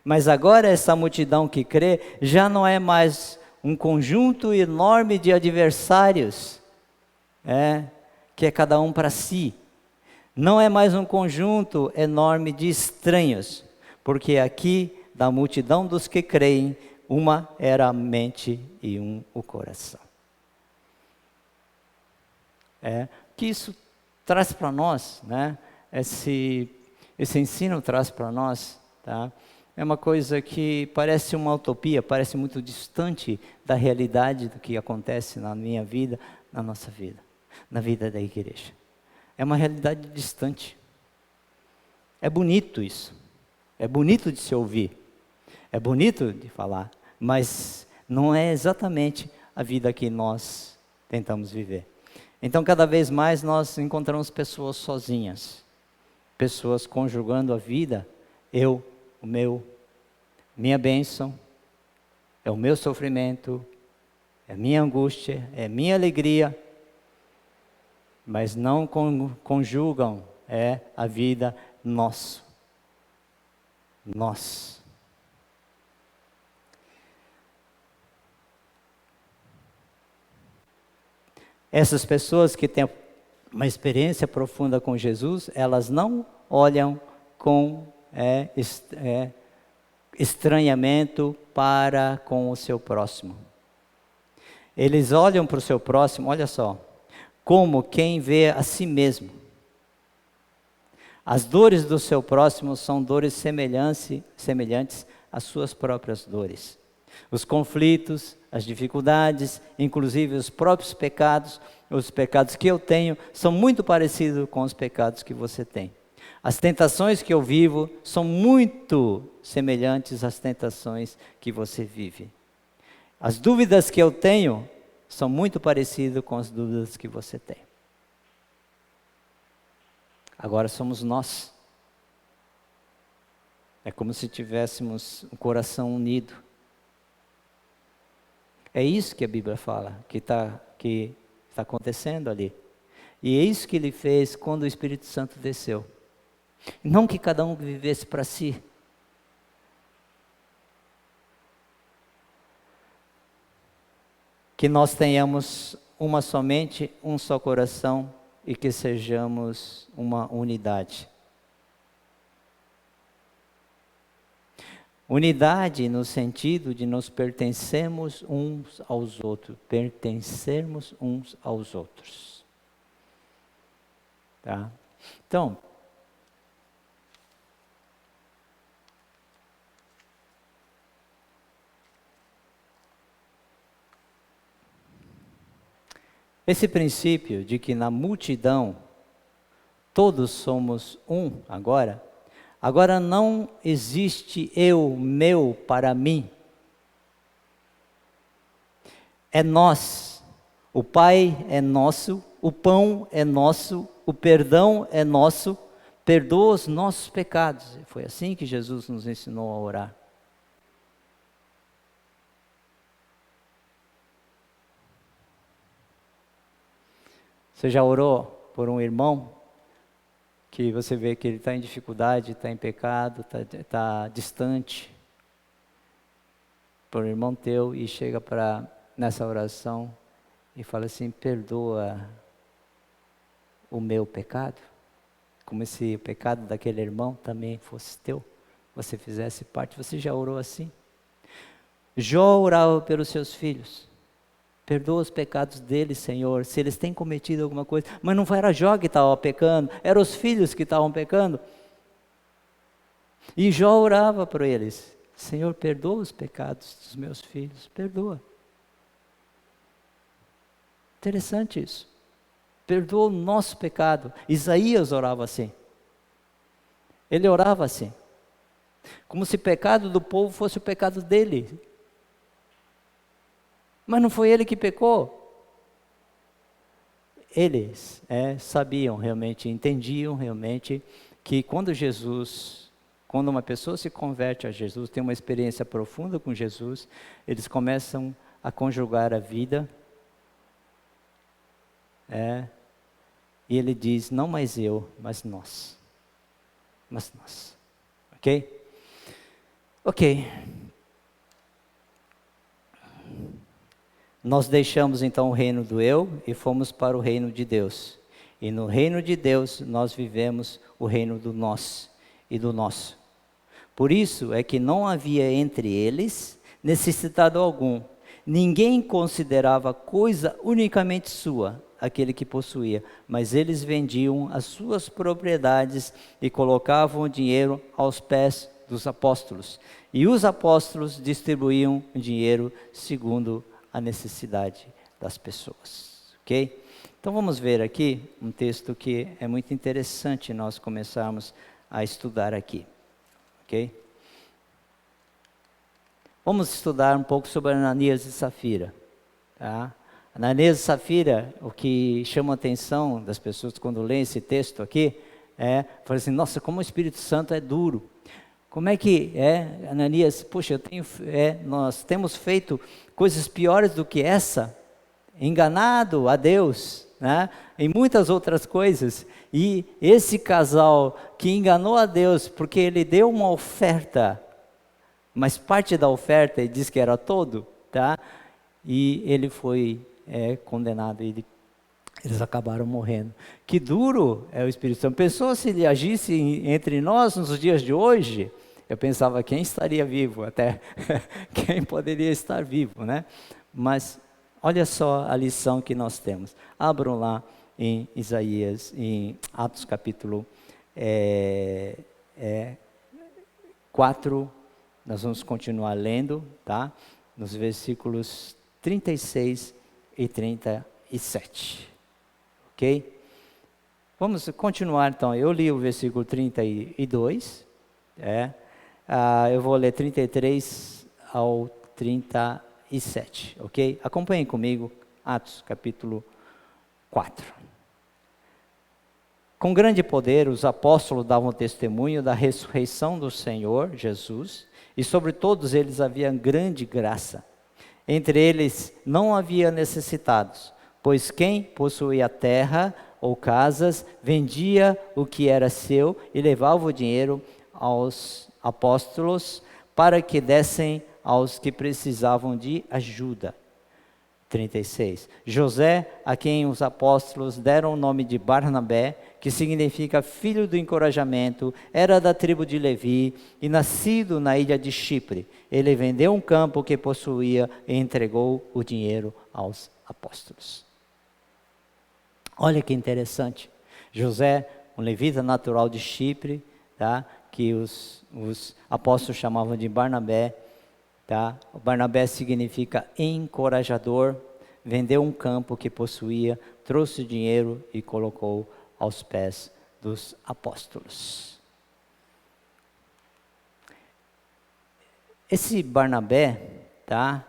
Mas agora essa multidão que crê já não é mais um conjunto enorme de adversários, que é cada um para si. Não é mais um conjunto enorme de estranhos, porque aqui da multidão dos que creem, uma era a mente e um o coração. Que isso traz para nós, né? Esse ensino traz para nós, tá? É uma coisa que parece uma utopia, parece muito distante da realidade do que acontece na minha vida, na nossa vida, na vida da igreja. É uma realidade distante. É bonito isso, é bonito de se ouvir, é bonito de falar, mas não é exatamente a vida que nós tentamos viver. Então, cada vez mais nós encontramos pessoas sozinhas, pessoas conjugando a vida, eu, o meu, minha bênção, é o meu sofrimento, é a minha angústia, é a minha alegria, mas não conjugam a vida nosso. Nós. Essas pessoas que têm uma experiência profunda com Jesus, elas não olham com estranhamento para com o seu próximo. Eles olham para o seu próximo, olha só, como quem vê a si mesmo. As dores do seu próximo são dores semelhantes às suas próprias dores. Os conflitos, as dificuldades, inclusive os próprios pecados, os pecados que eu tenho, são muito parecidos com os pecados que você tem. As tentações que eu vivo são muito semelhantes às tentações que você vive. As dúvidas que eu tenho são muito parecidas com as dúvidas que você tem. Agora somos nós. É como se tivéssemos um coração unido. É isso que a Bíblia fala, que está acontecendo ali. E é isso que ele fez quando o Espírito Santo desceu. Não que cada um vivesse para si. Que nós tenhamos uma só mente, um só coração e que sejamos uma unidade. Unidade no sentido de nos pertencermos uns aos outros. Pertencermos uns aos outros. Tá? Então, esse princípio de que na multidão todos somos um agora não existe eu, meu, para mim. É nós. O Pai é nosso, o pão é nosso, o perdão é nosso, perdoa os nossos pecados. Foi assim que Jesus nos ensinou a orar. Você já orou por um irmão que você vê que ele está em dificuldade, está em pecado, está distante? Por um irmão teu e chega nessa oração e fala assim: perdoa o meu pecado, como se o pecado daquele irmão também fosse teu, você fizesse parte. Você já orou assim? Jó orava pelos seus filhos. Perdoa os pecados deles, Senhor, se eles têm cometido alguma coisa. Mas não era Jó que estava pecando, eram os filhos que estavam pecando. E Jó orava por eles: Senhor, perdoa os pecados dos meus filhos, perdoa. Interessante isso. Perdoa o nosso pecado. Isaías orava assim. Ele orava assim, como se o pecado do povo fosse o pecado dele. Mas não foi ele que pecou. Eles sabiam realmente, entendiam realmente que quando uma pessoa se converte a Jesus, tem uma experiência profunda com Jesus, eles começam a conjugar a vida. E ele diz: não mais eu, mas nós. Mas nós. Ok? Ok. Nós deixamos então o reino do eu e fomos para o reino de Deus. E no reino de Deus nós vivemos o reino do nós e do nosso. Por isso é que não havia entre eles necessitado algum. Ninguém considerava coisa unicamente sua, aquele que possuía, mas eles vendiam as suas propriedades e colocavam o dinheiro aos pés dos apóstolos. E os apóstolos distribuíam o dinheiro segundo a necessidade das pessoas. Ok? Então vamos ver aqui um texto que é muito interessante nós começarmos a estudar aqui. Ok? Vamos estudar um pouco sobre Ananias e Safira. Tá? Ananias e Safira, o que chama a atenção das pessoas quando leem esse texto aqui, falam assim: nossa, como o Espírito Santo é duro. Como é que Ananias, puxa, nós temos feito coisas piores do que essa, enganado a Deus, né? Em muitas outras coisas, e esse casal que enganou a Deus, porque ele deu uma oferta, mas parte da oferta ele disse que era todo, tá? E ele foi condenado, ele Eles acabaram morrendo. Que duro é o Espírito Santo. Pensou se ele agisse entre nós nos dias de hoje? Eu pensava, quem estaria vivo até? Quem poderia estar vivo, né? Mas olha só a lição que nós temos. Abram lá em Isaías, em Atos capítulo 4, nós vamos continuar lendo, tá? Nos versículos 36 e 37. Ok? Vamos continuar então. Eu li o versículo 32, eu vou ler 33 ao 37, ok? Acompanhem comigo, Atos capítulo 4. Com grande poder, os apóstolos davam testemunho da ressurreição do Senhor Jesus, e sobre todos eles havia grande graça. Entre eles não havia necessitados, pois quem possuía terra ou casas, vendia o que era seu e levava o dinheiro aos apóstolos para que dessem aos que precisavam de ajuda. 36. José, a quem os apóstolos deram o nome de Barnabé, que significa filho do encorajamento, era da tribo de Levi e nascido na ilha de Chipre. Ele vendeu um campo que possuía e entregou o dinheiro aos apóstolos. Olha que interessante. José, um levita natural de Chipre, tá? Que os apóstolos chamavam de Barnabé. Tá? O Barnabé significa encorajador. Vendeu um campo que possuía, trouxe o dinheiro e colocou aos pés dos apóstolos. Esse Barnabé, tá?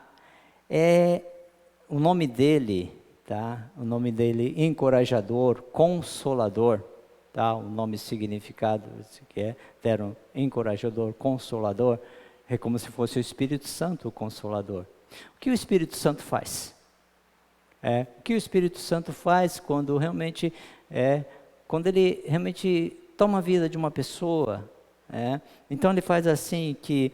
O nome dele, tá? O nome dele, encorajador, consolador, tá? O nome significado que deram encorajador, consolador, é como se fosse o Espírito Santo o consolador. O que o Espírito Santo faz? O que o Espírito Santo faz quando realmente quando ele realmente toma a vida de uma pessoa? Então ele faz assim que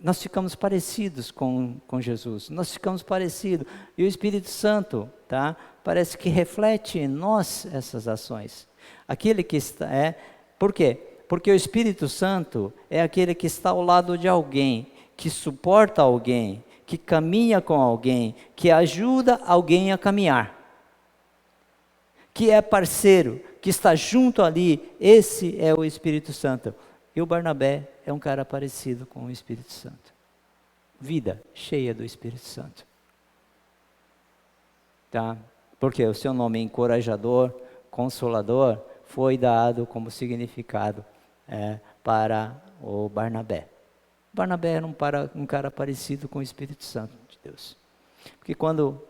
nós ficamos parecidos com Jesus, nós ficamos parecidos, e o Espírito Santo, tá? Parece que reflete em nós essas ações. Aquele que está, por quê? Porque o Espírito Santo é aquele que está ao lado de alguém, que suporta alguém, que caminha com alguém, que ajuda alguém a caminhar, que é parceiro, que está junto ali. Esse é o Espírito Santo. E o Barnabé é um cara parecido com o Espírito Santo. Vida cheia do Espírito Santo. Tá? Porque o seu nome encorajador, consolador, foi dado como significado para o Barnabé. Barnabé era um cara parecido com o Espírito Santo de Deus. Porque quando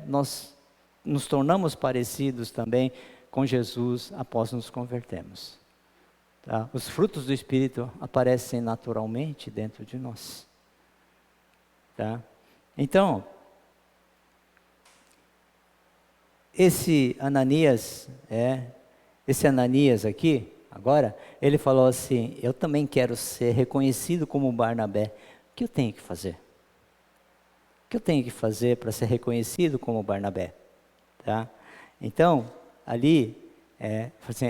nós nos tornamos parecidos também com Jesus após nos convertermos. Tá? Os frutos do Espírito aparecem naturalmente dentro de nós. Tá? Então, esse Ananias aqui, agora, ele falou assim: eu também quero ser reconhecido como Barnabé. O que eu tenho que fazer? O que eu tenho que fazer para ser reconhecido como Barnabé? Tá? Então, ali, assim,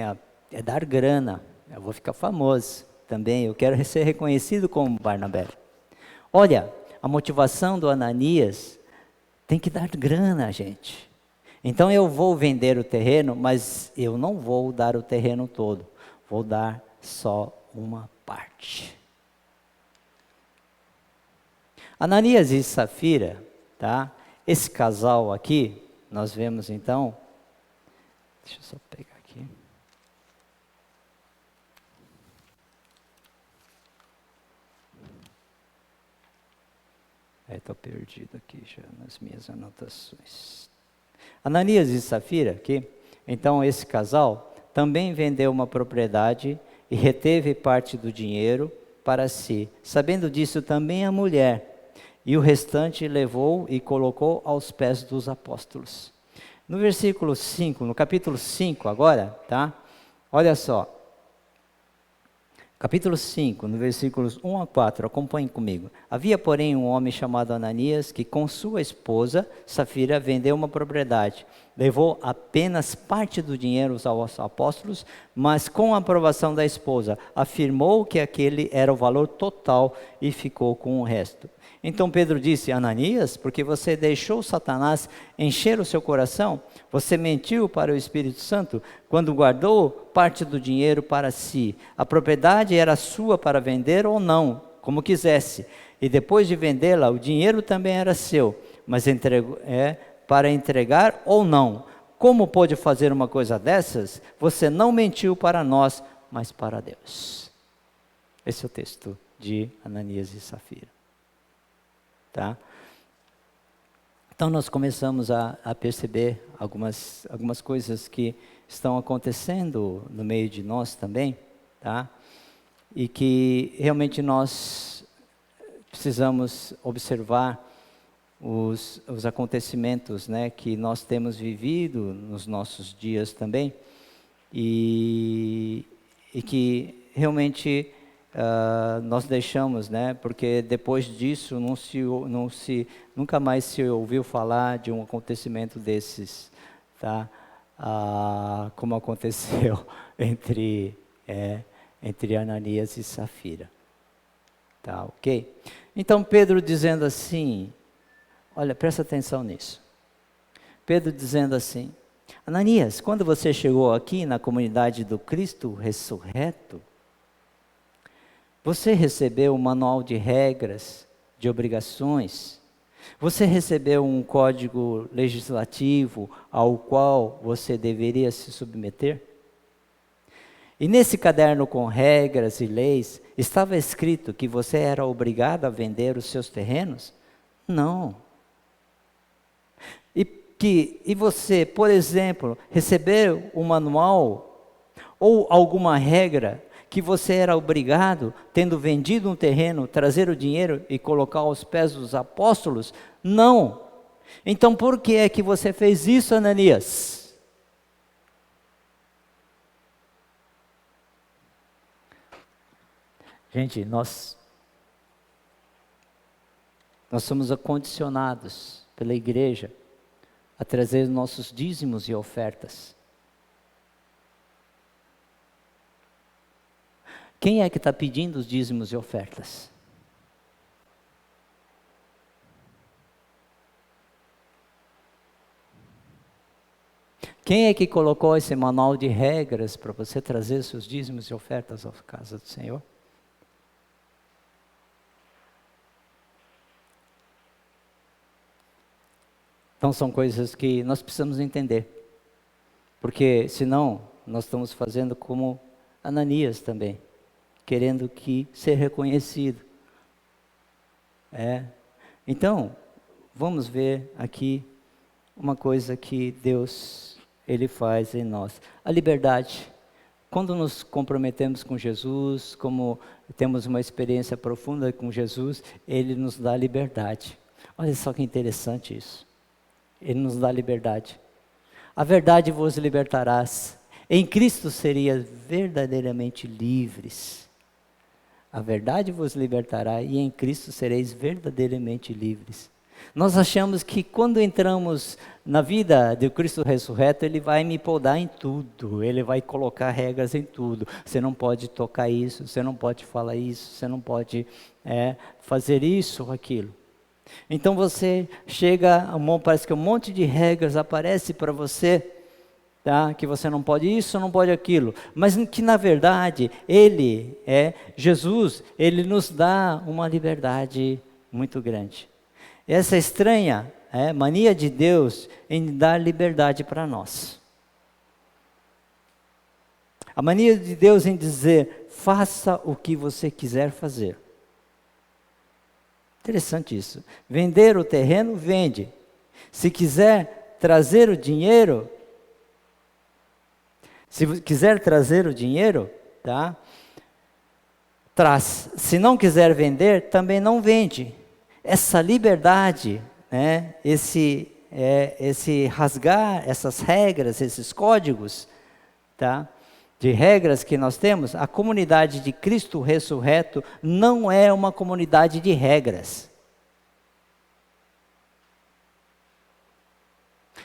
é dar grana. Eu vou ficar famoso também, eu quero ser reconhecido como Barnabé. Olha, a motivação do Ananias tem que dar grana, gente. Então eu vou vender o terreno, mas eu não vou dar o terreno todo. Vou dar só uma parte. Ananias e Safira, tá? Esse casal aqui, nós vemos então, deixa eu só pegar aqui. Estou perdido aqui já nas minhas anotações. Ananias e Safira aqui, então esse casal também vendeu uma propriedade e reteve parte do dinheiro para si. Sabendo disso também a mulher, e o restante levou e colocou aos pés dos apóstolos. No versículo 5, no capítulo 5 agora, tá? Olha só. Capítulo 5, no versículos 1 a 4, acompanhem comigo. Havia, porém, um homem chamado Ananias, que com sua esposa, Safira, vendeu uma propriedade. Levou apenas parte do dinheiro aos apóstolos, mas com a aprovação da esposa, afirmou que aquele era o valor total e ficou com o resto. Então Pedro disse: Ananias, porque você deixou Satanás encher o seu coração? Você mentiu para o Espírito Santo quando guardou parte do dinheiro para si. A propriedade era sua para vender ou não, como quisesse. E depois de vendê-la, o dinheiro também era seu, mas para entregar ou não. Como pôde fazer uma coisa dessas? Você não mentiu para nós, mas para Deus. Esse é o texto de Ananias e Safira. Tá? Então nós começamos a perceber algumas coisas que estão acontecendo no meio de nós também, tá? E que realmente nós precisamos observar os acontecimentos, né, que nós temos vivido nos nossos dias também, e que realmente nós deixamos, né, porque depois disso nunca mais se ouviu falar de um acontecimento desses, tá? Como aconteceu entre Ananias e Safira, tá, ok? Então Pedro dizendo assim, olha, presta atenção nisso. Pedro dizendo assim: Ananias, quando você chegou aqui na comunidade do Cristo ressurreto, você recebeu um manual de regras, de obrigações. Você recebeu um código legislativo ao qual você deveria se submeter? E nesse caderno com regras e leis, estava escrito que você era obrigado a vender os seus terrenos? Não. E você, por exemplo, recebeu um manual ou alguma regra que você era obrigado, tendo vendido um terreno, trazer o dinheiro e colocar aos pés dos apóstolos? Não. Então por que é que você fez isso, Ananias? Gente, nós somos acondicionados pela igreja a trazer nossos dízimos e ofertas. Quem é que está pedindo os dízimos e ofertas? Quem é que colocou esse manual de regras para você trazer seus dízimos e ofertas à casa do Senhor? Então são coisas que nós precisamos entender, porque senão nós estamos fazendo como Ananias também, querendo ser reconhecido. Então, vamos ver aqui uma coisa que Deus, Ele faz em nós. A liberdade. Quando nos comprometemos com Jesus, como temos uma experiência profunda com Jesus, Ele nos dá liberdade. Olha só que interessante isso. Ele nos dá liberdade. A verdade vos libertarás. Em Cristo seria verdadeiramente livres. A verdade vos libertará e em Cristo sereis verdadeiramente livres. Nós achamos que quando entramos na vida de Cristo ressurreto, Ele vai me podar em tudo, Ele vai colocar regras em tudo. Você não pode tocar isso, você não pode falar isso, você não pode fazer isso ou aquilo. Então você chega, parece que um monte de regras aparece para você, tá? Que você não pode isso, não pode aquilo, mas que na verdade Jesus, Ele nos dá uma liberdade muito grande. Essa estranha mania de Deus em dar liberdade para nós. A mania de Deus em dizer, faça o que você quiser fazer. Interessante isso. Vender o terreno, vende. Se quiser trazer o dinheiro, tá? Traz. Se não quiser vender, também não vende. Essa liberdade, né? Esse rasgar essas regras, esses códigos, tá? de regras que nós temos, a comunidade de Cristo ressurreto não é uma comunidade de regras.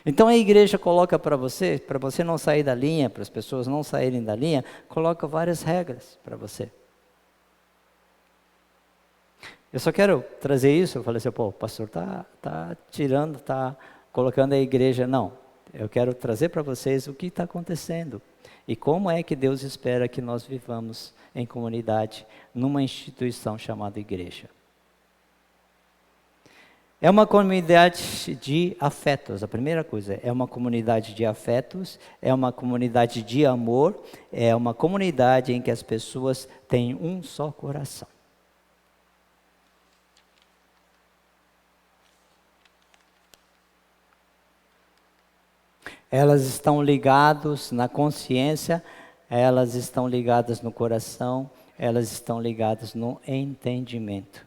Então a igreja coloca para você não sair da linha, para as pessoas não saírem da linha, coloca várias regras para você. Eu só quero trazer isso, eu falei assim, pô, o pastor tá tirando, tá colocando a igreja, não. Eu quero trazer para vocês o que está acontecendo e como é que Deus espera que nós vivamos em comunidade, numa instituição chamada igreja. É uma comunidade de afetos, a primeira coisa, é uma comunidade de afetos, é uma comunidade de amor, é uma comunidade em que as pessoas têm um só coração. Elas estão ligadas na consciência, elas estão ligadas no coração, elas estão ligadas no entendimento.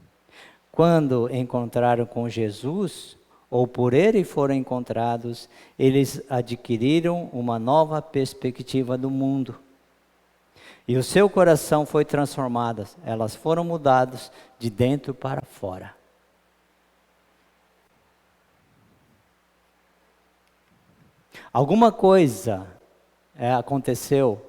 Quando encontraram com Jesus, ou por Ele foram encontrados, eles adquiriram uma nova perspectiva do mundo. E o seu coração foi transformado, elas foram mudadas de dentro para fora. Alguma coisa aconteceu,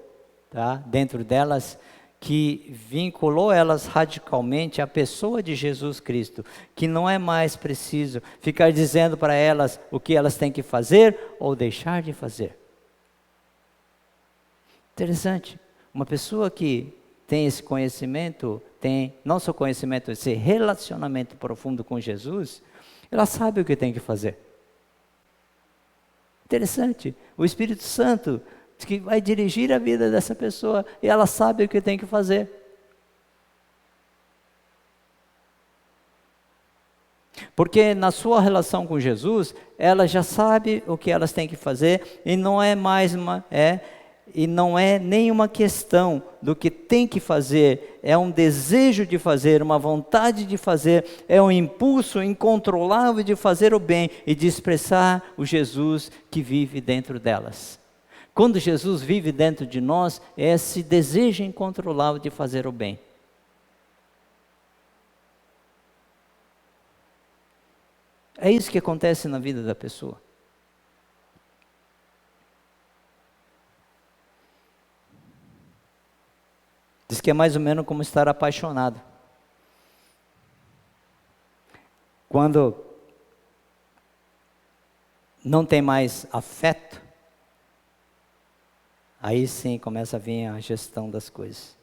tá, dentro delas que vinculou elas radicalmente à pessoa de Jesus Cristo, que não é mais preciso ficar dizendo para elas o que elas têm que fazer ou deixar de fazer. Interessante, uma pessoa que tem esse conhecimento, tem não só conhecimento, esse relacionamento profundo com Jesus, ela sabe o que tem que fazer. Interessante, o Espírito Santo que vai dirigir a vida dessa pessoa e ela sabe o que tem que fazer. Porque na sua relação com Jesus, ela já sabe o que elas têm que fazer e não é mais não é nenhuma questão do que tem que fazer, é um desejo de fazer, uma vontade de fazer, é um impulso incontrolável de fazer o bem e de expressar o Jesus que vive dentro delas. Quando Jesus vive dentro de nós, é esse desejo incontrolável de fazer o bem. É isso que acontece na vida da pessoa. Diz que é mais ou menos como estar apaixonado. Quando não tem mais afeto, aí sim começa a vir a gestão das coisas.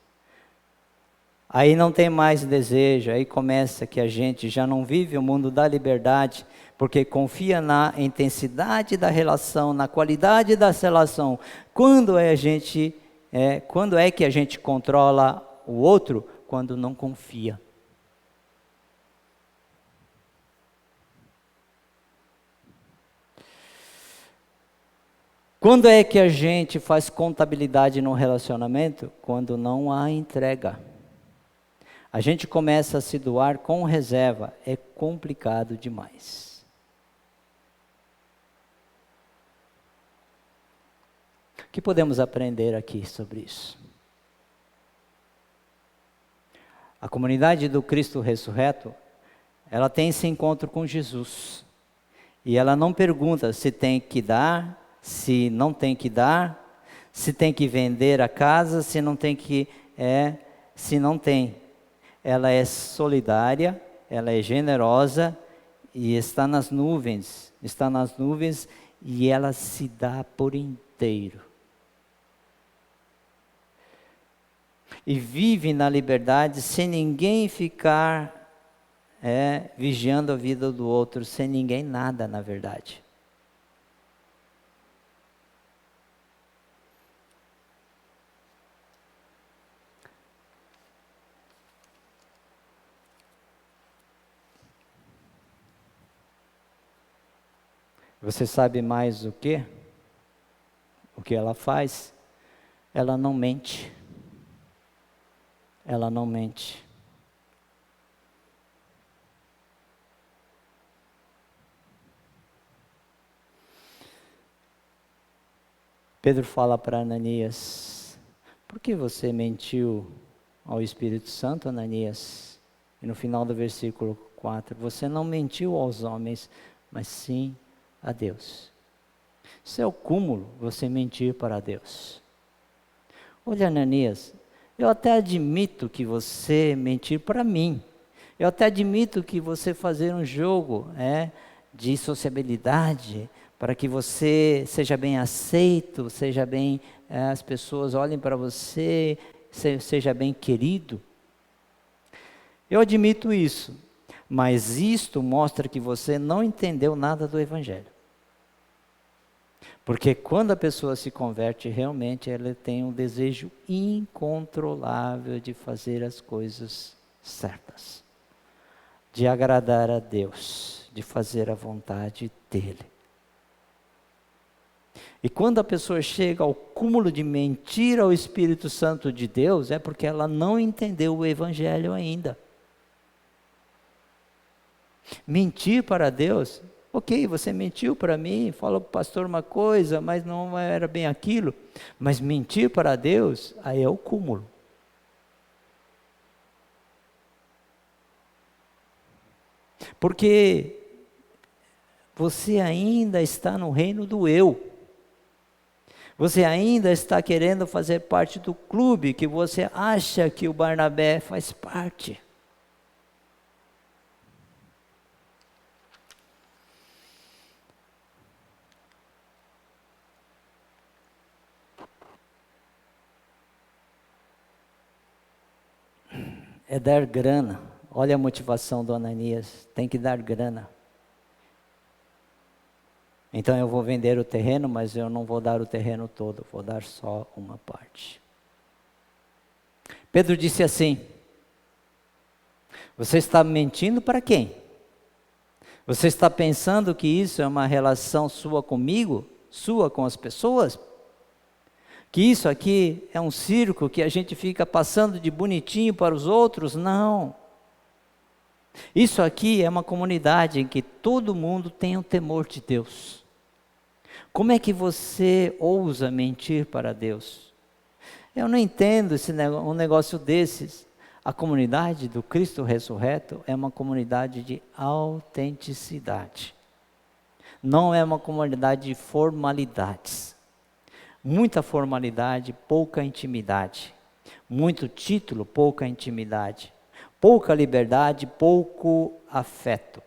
Aí não tem mais desejo, aí começa que a gente já não vive o mundo da liberdade, porque confia na intensidade da relação, na qualidade da relação. Quando é que a gente controla o outro? Quando não confia. Quando é que a gente faz contabilidade no relacionamento? Quando não há entrega. A gente começa a se doar com reserva. É complicado demais. O que podemos aprender aqui sobre isso? A comunidade do Cristo ressurreto, ela tem esse encontro com Jesus. E ela não pergunta se tem que dar, se não tem que dar, se tem que vender a casa, se não tem que, se não tem. Ela é solidária, ela é generosa e está nas nuvens e ela se dá por inteiro. E vive na liberdade sem ninguém ficar vigiando a vida do outro, sem ninguém nada, na verdade. Você sabe mais o que? O que ela faz? Ela não mente. Ela não mente. Pedro fala para Ananias: por que você mentiu ao Espírito Santo, Ananias? E no final do versículo 4, você não mentiu aos homens, mas sim a Deus. Isso é o cúmulo, você mentir para Deus. Olha, Ananias, eu até admito que você mentir para mim. Eu até admito que você fazer um jogo de sociabilidade, para que você seja bem aceito, seja bem, as pessoas olhem para você, seja bem querido. Eu admito isso, mas isto mostra que você não entendeu nada do Evangelho. Porque quando a pessoa se converte, realmente ela tem um desejo incontrolável de fazer as coisas certas, de agradar a Deus, de fazer a vontade dEle. E quando a pessoa chega ao cúmulo de mentir ao Espírito Santo de Deus, é porque ela não entendeu o Evangelho ainda. Mentir para Deus, ok, você mentiu para mim, falou para o pastor uma coisa, mas não era bem aquilo. Mas mentir para Deus, aí é o cúmulo. Porque você ainda está no reino do eu. Você ainda está querendo fazer parte do clube que você acha que o Barnabé faz parte. É dar grana. Olha a motivação do Ananias, tem que dar grana. Então eu vou vender o terreno, mas eu não vou dar o terreno todo, vou dar só uma parte. Pedro disse assim: você está mentindo para quem? Você está pensando que isso é uma relação sua comigo? Sua com as pessoas? Que isso aqui é um circo que a gente fica passando de bonitinho para os outros? Não. Isso aqui é uma comunidade em que todo mundo tem o temor de Deus. Como é que você ousa mentir para Deus? Eu não entendo um negócio desses. A comunidade do Cristo ressurreto é uma comunidade de autenticidade. Não é uma comunidade de formalidades. Muita formalidade, pouca intimidade. Muito título, pouca intimidade. Pouca liberdade, pouco afeto.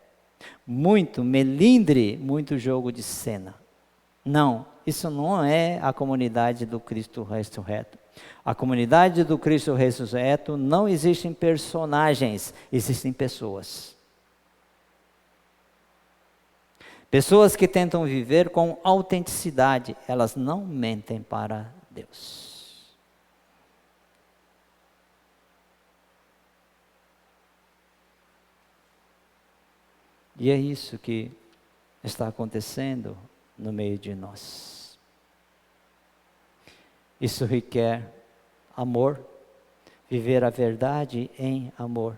Muito melindre, muito jogo de cena. Não, isso não é a comunidade do Cristo ressurreto. A comunidade do Cristo ressurreto não existem personagens, existem pessoas. Pessoas que tentam viver com autenticidade, elas não mentem para Deus. E é isso que está acontecendo no meio de nós. Isso requer amor, viver a verdade em amor.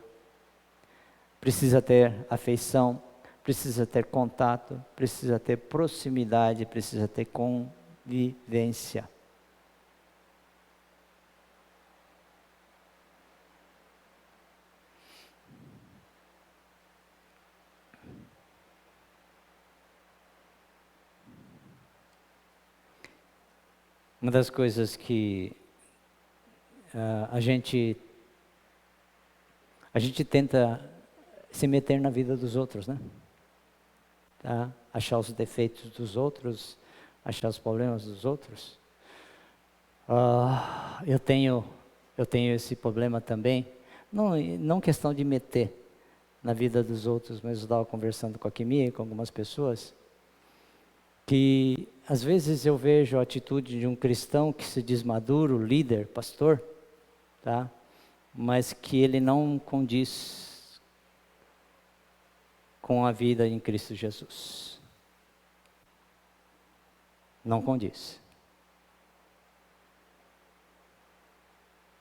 Precisa ter afeição, precisa ter contato, precisa ter proximidade, precisa ter convivência. Uma das coisas que a gente tenta se meter na vida dos outros, né? Tá? Achar os defeitos dos outros, achar os problemas dos outros. Eu tenho esse problema também, não questão de meter na vida dos outros, mas eu estava conversando com a Kimi e com algumas pessoas, que às vezes eu vejo a atitude de um cristão que se diz maduro, líder, pastor, tá? Mas que ele não condiz com a vida em Cristo Jesus. Não condiz.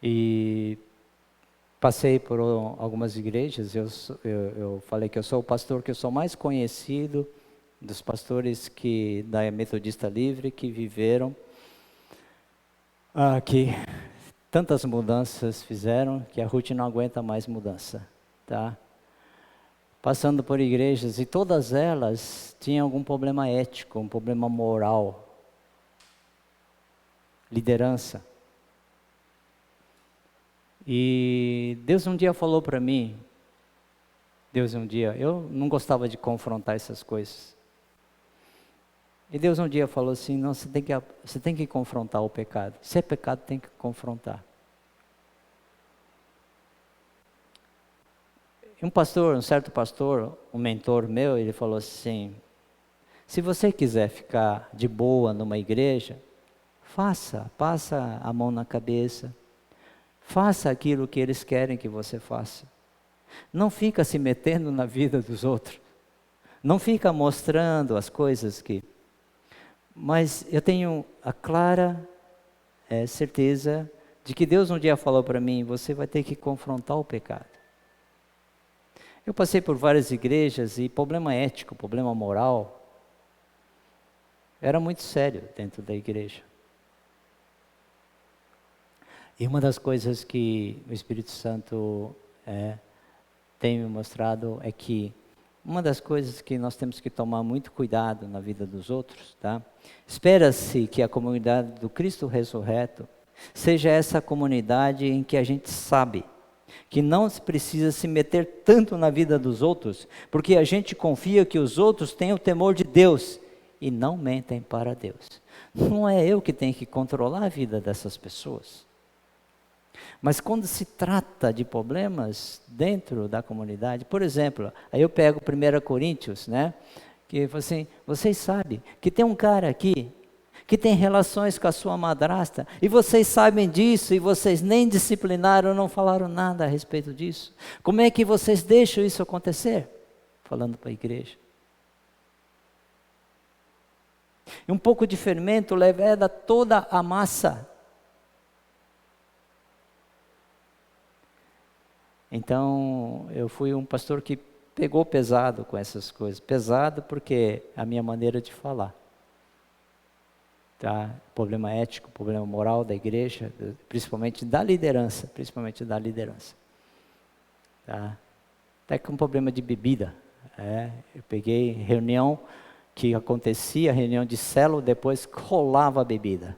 E passei por algumas igrejas, eu falei que eu sou o pastor que eu sou mais conhecido dos pastores da Metodista Livre que viveram, que tantas mudanças fizeram que a Ruth não aguenta mais mudança, tá? Passando por igrejas, e todas elas tinham algum problema ético, um problema moral, liderança. E Deus um dia falou para mim, eu não gostava de confrontar essas coisas. E Deus um dia falou assim, não, você tem que confrontar o pecado. Se é pecado, tem que confrontar. E um certo pastor, um mentor meu, ele falou assim, se você quiser ficar de boa numa igreja, passa a mão na cabeça, faça aquilo que eles querem que você faça. Não fica se metendo na vida dos outros. Não fica mostrando as coisas que... Mas eu tenho a clara certeza de que Deus um dia falou para mim, você vai ter que confrontar o pecado. Eu passei por várias igrejas e problema ético, problema moral, era muito sério dentro da igreja. E uma das coisas que o Espírito Santo tem me mostrado é que uma das coisas que nós temos que tomar muito cuidado na vida dos outros, tá? Espera-se que a comunidade do Cristo ressurreto seja essa comunidade em que a gente sabe que não se precisa se meter tanto na vida dos outros, porque a gente confia que os outros têm o temor de Deus e não mentem para Deus. Não é eu que tenho que controlar a vida dessas pessoas. Mas quando se trata de problemas dentro da comunidade, por exemplo, aí eu pego 1 Coríntios, né? Que fala assim, vocês sabem que tem um cara aqui que tem relações com a sua madrasta, e vocês sabem disso, e vocês nem disciplinaram, não falaram nada a respeito disso. Como é que vocês deixam isso acontecer? Falando para a igreja. E um pouco de fermento leveda toda a massa. Então, eu fui um pastor que pegou pesado com essas coisas. Pesado porque a minha maneira de falar. Tá? Problema ético, problema moral da igreja, principalmente da liderança. Tá? Até com problema de bebida. Eu peguei reunião que acontecia, reunião de célula, depois rolava a bebida.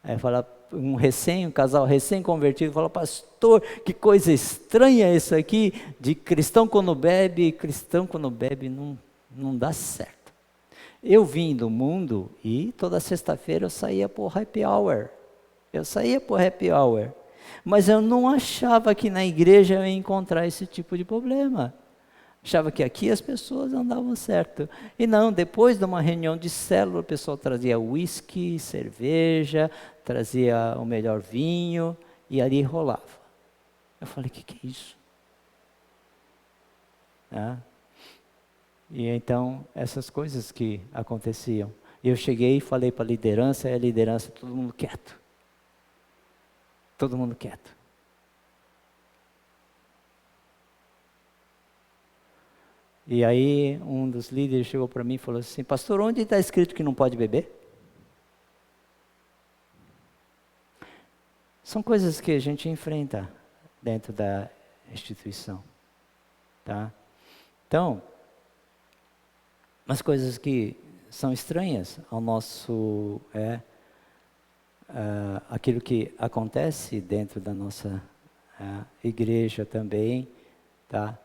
Aí fala, um casal recém-convertido, fala, pastor, que coisa estranha isso aqui, de cristão quando bebe não dá certo. Eu vim do mundo e toda sexta-feira eu saía por happy hour. Mas eu não achava que na igreja eu ia encontrar esse tipo de problema. Achava que aqui as pessoas andavam certo. E não, depois de uma reunião de célula, o pessoal trazia uísque, cerveja, trazia o melhor vinho, e ali rolava. Eu falei, o que é isso? E então, essas coisas que aconteciam. Eu cheguei e falei para a liderança, todo mundo quieto. Todo mundo quieto. E aí, um dos líderes chegou para mim e falou assim, pastor, onde está escrito que não pode beber? São coisas que a gente enfrenta dentro da instituição. Tá? Então, umas coisas que são estranhas ao nosso, aquilo que acontece dentro da nossa igreja também, tá?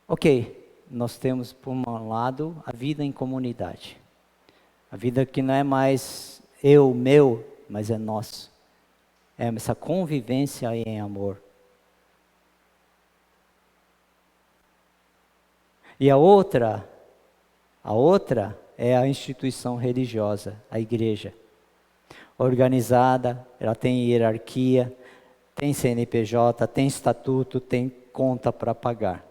Ok, nós temos por um lado a vida em comunidade, a vida que não é mais meu, mas é nosso, essa convivência em amor. E a outra é a instituição religiosa, a igreja. Organizada, ela tem hierarquia, tem CNPJ, tem estatuto, tem conta para pagar.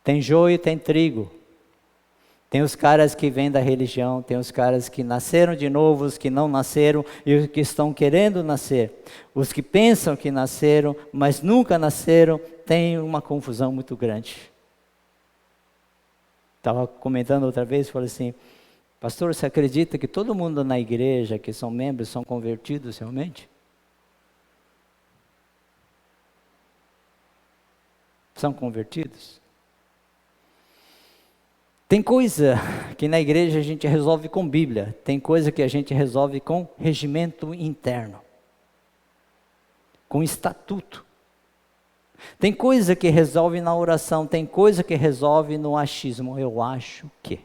Tem joio, tem trigo. Tem os caras que vêm da religião, tem os caras que nasceram de novo, os que não nasceram e os que estão querendo nascer. Os que pensam que nasceram, mas nunca nasceram, tem uma confusão muito grande. Estava comentando outra vez, falei assim, Pastor, você acredita que todo mundo na igreja que são membros são convertidos realmente? São convertidos? Tem coisa que na igreja a gente resolve com Bíblia, tem coisa que a gente resolve com regimento interno, com estatuto. Tem coisa que resolve na oração, tem coisa que resolve no achismo. Eu acho que.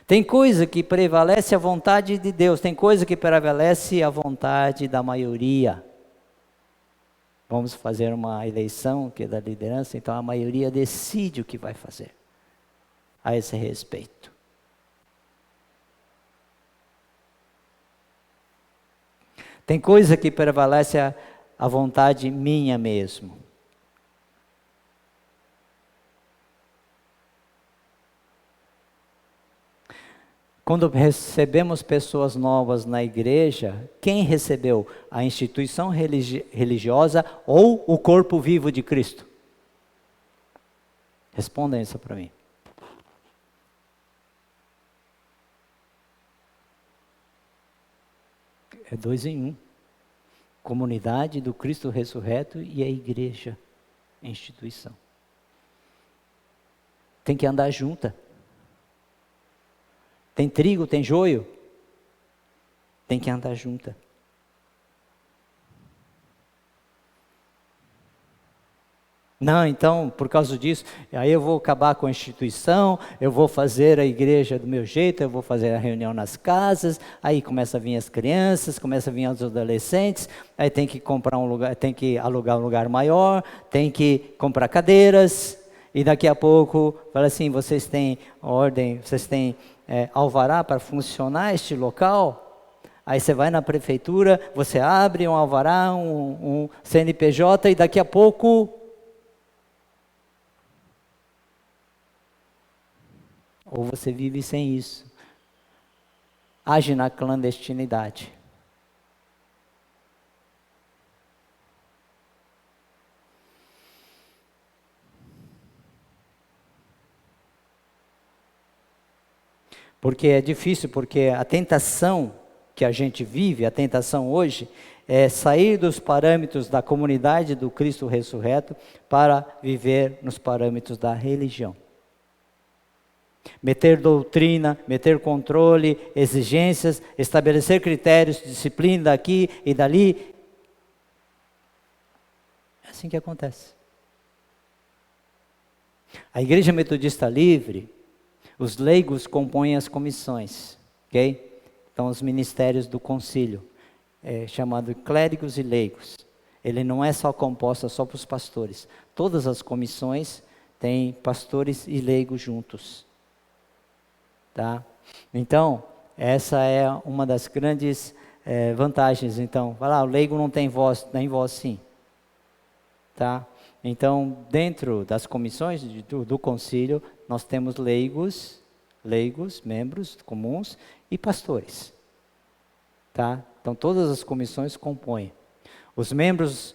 Tem coisa que prevalece a vontade de Deus, tem coisa que prevalece a vontade da maioria. Vamos fazer uma eleição que é da liderança, então a maioria decide o que vai fazer a esse respeito. Tem coisa que prevalece a vontade minha mesmo. Quando recebemos pessoas novas na igreja, quem recebeu? A instituição religiosa ou o corpo vivo de Cristo? Respondam isso para mim. É 2 em 1. Comunidade do Cristo ressurreto e a igreja, a instituição. Tem que andar junta. Tem trigo, tem joio. Tem que andar junta. Não, então, por causa disso, aí eu vou acabar com a instituição, eu vou fazer a igreja do meu jeito, eu vou fazer a reunião nas casas, aí começa a vir as crianças, começa a vir os adolescentes, aí tem que comprar um lugar, tem que alugar um lugar maior, tem que comprar cadeiras, e daqui a pouco, fala assim, vocês têm ordem, vocês têm alvará para funcionar este local? Aí você vai na prefeitura, você abre um alvará, um CNPJ, e daqui a pouco... Ou você vive sem isso. Age na clandestinidade. Porque é difícil, porque a tentação que a gente vive, a tentação hoje, é sair dos parâmetros da comunidade do Cristo ressurreto para viver nos parâmetros da religião. Meter doutrina, meter controle, exigências, estabelecer critérios, disciplina daqui e dali. É assim que acontece. A Igreja Metodista Livre, os leigos compõem as comissões, ok? Então os ministérios do concílio, chamado clérigos e leigos. Ele não é só composto só por os pastores. Todas as comissões têm pastores e leigos juntos. Tá? Então, essa é uma das grandes vantagens. Então, vai lá, o leigo não tem voz sim. Tá? Então, dentro das comissões do concílio, nós temos leigos, membros comuns e pastores. Tá? Então, todas as comissões compõem. Os membros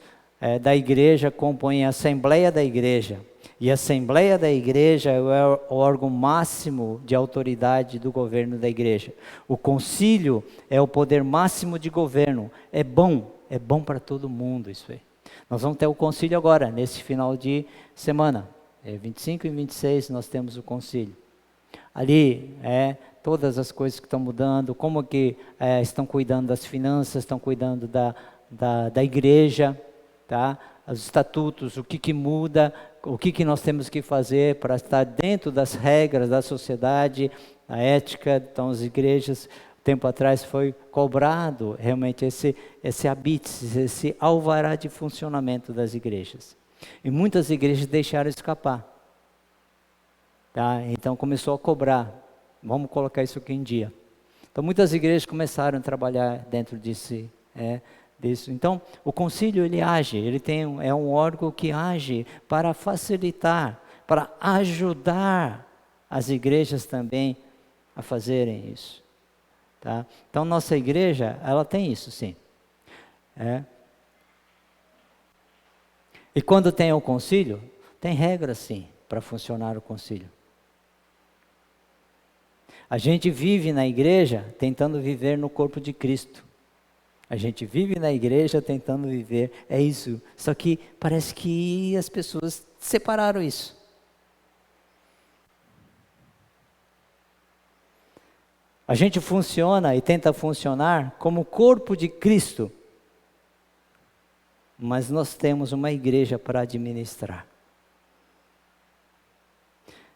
da igreja compõem a Assembleia da Igreja. E a Assembleia da Igreja é o órgão máximo de autoridade do governo da igreja. O concílio é o poder máximo de governo. É bom para todo mundo isso aí. Nós vamos ter o concílio agora, nesse final de semana. 25 e 26 nós temos o concílio. Ali, todas as coisas que estão mudando, como que estão cuidando das finanças, estão cuidando da igreja, tá? Os estatutos, o que muda, o que nós temos que fazer para estar dentro das regras da sociedade, a ética. Então as igrejas, tempo atrás foi cobrado realmente esse habites, esse alvará de funcionamento das igrejas. E muitas igrejas deixaram escapar. Tá? Então começou a cobrar, vamos colocar isso aqui em dia. Então muitas igrejas começaram a trabalhar dentro disso. Então, o concílio ele age, é um órgão que age para facilitar, para ajudar as igrejas também a fazerem isso. Tá? Então, nossa igreja, ela tem isso sim. E quando tem o concílio, tem regras sim, para funcionar o concílio. A gente vive na igreja tentando viver no corpo de Cristo. A gente vive na igreja tentando viver, é isso. Só que parece que as pessoas separaram isso. A gente funciona e tenta funcionar como corpo de Cristo, mas nós temos uma igreja para administrar.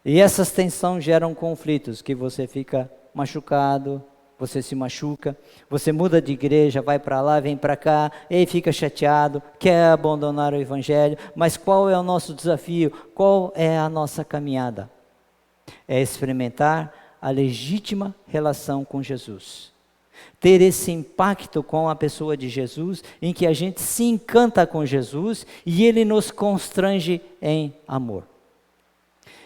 E essas tensões geram conflitos, que você fica machucado, você se machuca, você muda de igreja, vai para lá, vem para cá, e fica chateado, quer abandonar o evangelho, mas qual é o nosso desafio? Qual é a nossa caminhada? É experimentar a legítima relação com Jesus. Ter esse impacto com a pessoa de Jesus, em que a gente se encanta com Jesus e Ele nos constrange em amor.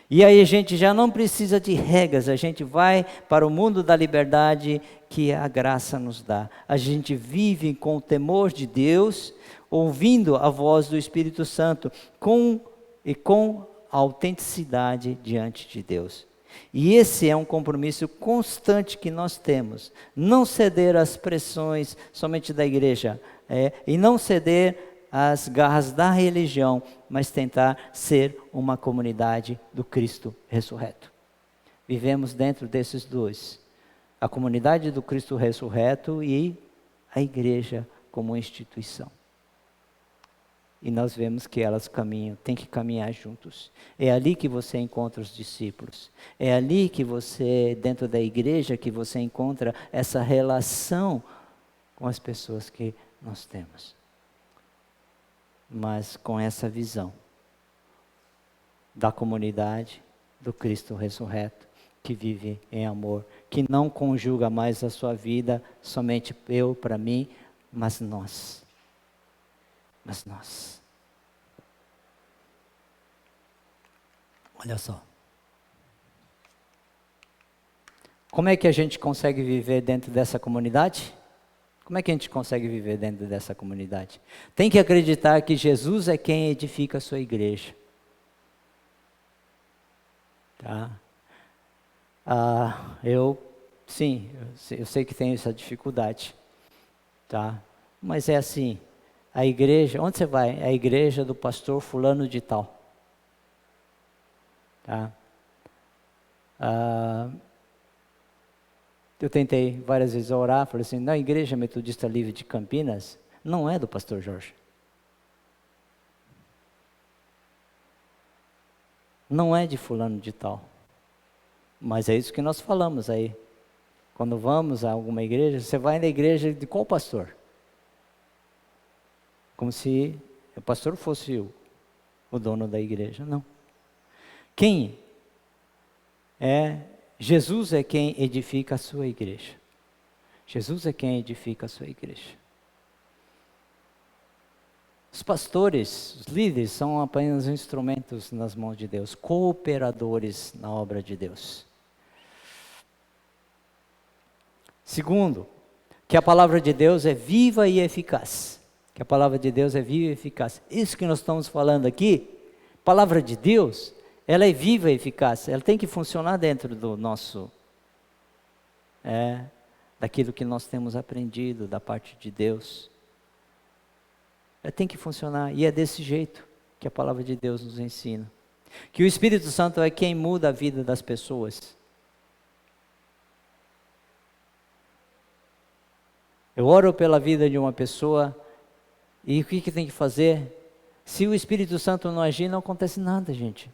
E aí a gente já não precisa de regras, a gente vai para o mundo da liberdade que a graça nos dá. A gente vive com o temor de Deus, ouvindo a voz do Espírito Santo, com autenticidade diante de Deus. E esse é um compromisso constante que nós temos. Não ceder às pressões somente da igreja, e não ceder às garras da religião, mas tentar ser uma comunidade do Cristo ressurreto. Vivemos dentro desses dois. A comunidade do Cristo ressurreto e a igreja como instituição. E nós vemos que elas caminham, tem que caminhar juntos. É ali que você encontra os discípulos. É ali que você, dentro da igreja, que você encontra essa relação com as pessoas que nós temos. Mas com essa visão da comunidade do Cristo ressurreto, que vive em amor, que não conjuga mais a sua vida somente eu para mim, mas nós. Mas nós. Olha só. Como é que a gente consegue viver dentro dessa comunidade? Como é que a gente consegue viver dentro dessa comunidade? Tem que acreditar que Jesus é quem edifica a sua igreja. Tá? Eu sei que tenho essa dificuldade. Tá? Mas é assim, a igreja, onde você vai? É a igreja do pastor fulano de tal. Tá? Eu tentei várias vezes orar, falei assim, na Igreja Metodista Livre de Campinas, não é do pastor Jorge. Não é de fulano de tal. Mas é isso que nós falamos aí. Quando vamos a alguma igreja, você vai na igreja de qual pastor? Como se o pastor fosse o dono da igreja. Não. Quem é? Jesus é quem edifica a sua igreja. Jesus é quem edifica a sua igreja. Os pastores, os líderes, são apenas instrumentos nas mãos de Deus, cooperadores na obra de Deus. Segundo, que a palavra de Deus é viva e eficaz. Que a palavra de Deus é viva e eficaz. Isso que nós estamos falando aqui, palavra de Deus, ela é viva e eficaz, ela tem que funcionar dentro do nosso, daquilo que nós temos aprendido da parte de Deus. Ela tem que funcionar, e é desse jeito que a palavra de Deus nos ensina. Que o Espírito Santo é quem muda a vida das pessoas. Eu oro pela vida de uma pessoa, e o que tem que fazer? Se o Espírito Santo não agir, não acontece nada, gente.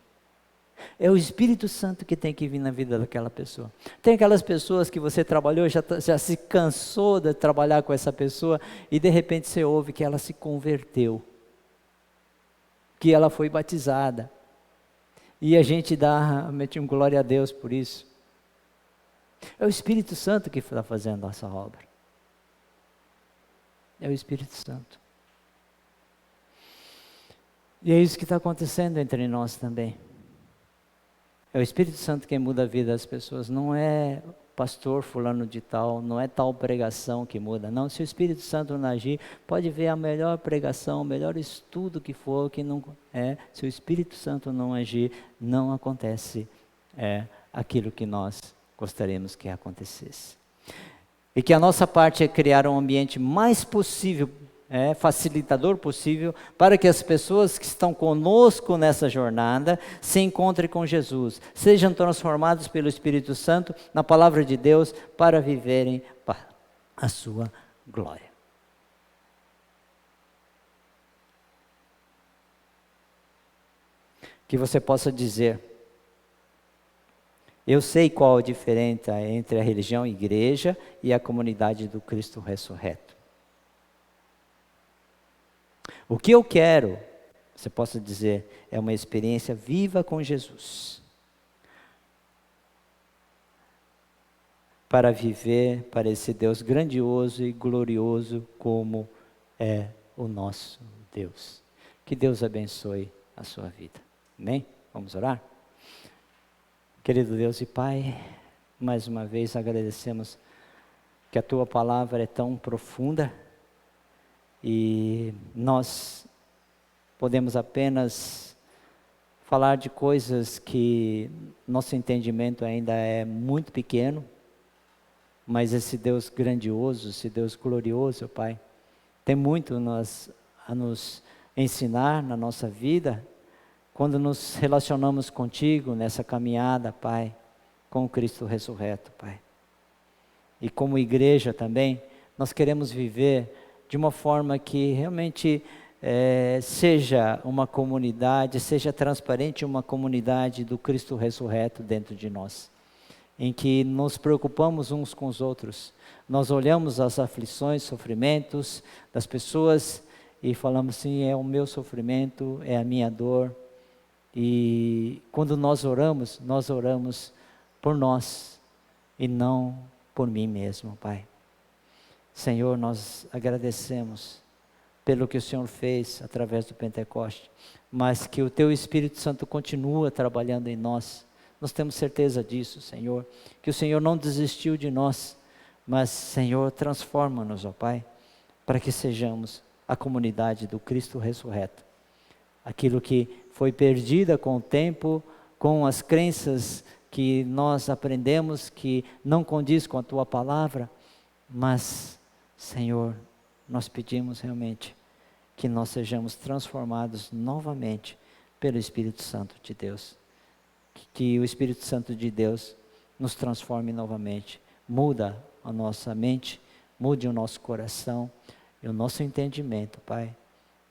É o Espírito Santo que tem que vir na vida daquela pessoa. Tem aquelas pessoas que você trabalhou, já se cansou de trabalhar com essa pessoa, e de repente você ouve que ela se converteu, que ela foi batizada, e a gente mete um glória a Deus por isso. É o Espírito Santo que está fazendo essa obra. É o Espírito Santo. E é isso que está acontecendo entre nós também. É o Espírito Santo quem muda a vida das pessoas, não é pastor fulano de tal, não é tal pregação que muda, não. Se o Espírito Santo não agir, pode ver a melhor pregação, o melhor estudo que for, que não é. Se o Espírito Santo não agir, não acontece aquilo que nós gostaríamos que acontecesse. E que a nossa parte é criar um ambiente mais possível, facilitador possível, para que as pessoas que estão conosco nessa jornada se encontrem com Jesus, sejam transformados pelo Espírito Santo na palavra de Deus para viverem a sua glória. Que você possa dizer: eu sei qual a diferença entre a religião igreja e a comunidade do Cristo ressurreto. O que eu quero, você possa dizer, é uma experiência viva com Jesus. Para viver para esse Deus grandioso e glorioso como é o nosso Deus. Que Deus abençoe a sua vida. Amém? Vamos orar? Querido Deus e Pai, mais uma vez agradecemos que a Tua palavra é tão profunda e nós podemos apenas falar de coisas que nosso entendimento ainda é muito pequeno, mas esse Deus grandioso, esse Deus glorioso, Pai, tem muito a nos ensinar na nossa vida, quando nos relacionamos contigo nessa caminhada, Pai, com o Cristo ressurreto, Pai. E como igreja também, nós queremos viver de uma forma que realmente seja uma comunidade, seja transparente uma comunidade do Cristo ressurreto dentro de nós. Em que nos preocupamos uns com os outros. Nós olhamos as aflições, sofrimentos das pessoas e falamos assim, é o meu sofrimento, é a minha dor. E quando nós oramos por nós e não por mim mesmo, Pai. Senhor, nós agradecemos pelo que o Senhor fez através do Pentecoste, mas que o Teu Espírito Santo continua trabalhando em nós. Nós temos certeza disso, Senhor, que o Senhor não desistiu de nós, mas, Senhor, transforma-nos, ó Pai, para que sejamos a comunidade do Cristo ressurreto. Aquilo que foi perdida com o tempo, com as crenças que nós aprendemos que não condiz com a Tua palavra, mas, Senhor, nós pedimos realmente que nós sejamos transformados novamente pelo Espírito Santo de Deus. Que o Espírito Santo de Deus nos transforme novamente, muda a nossa mente, mude o nosso coração e o nosso entendimento, Pai,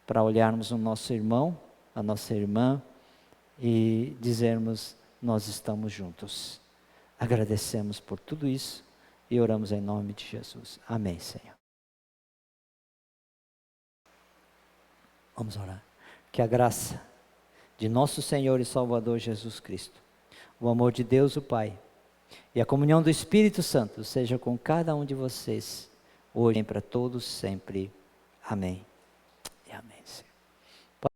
para olharmos o nosso irmão, a nossa irmã e dizermos, nós estamos juntos. Agradecemos por tudo isso e oramos em nome de Jesus. Amém, Senhor. Vamos orar. Que a graça de nosso Senhor e Salvador Jesus Cristo, o amor de Deus o Pai e a comunhão do Espírito Santo seja com cada um de vocês, hoje e para todos sempre. Amém. E amém, Senhor.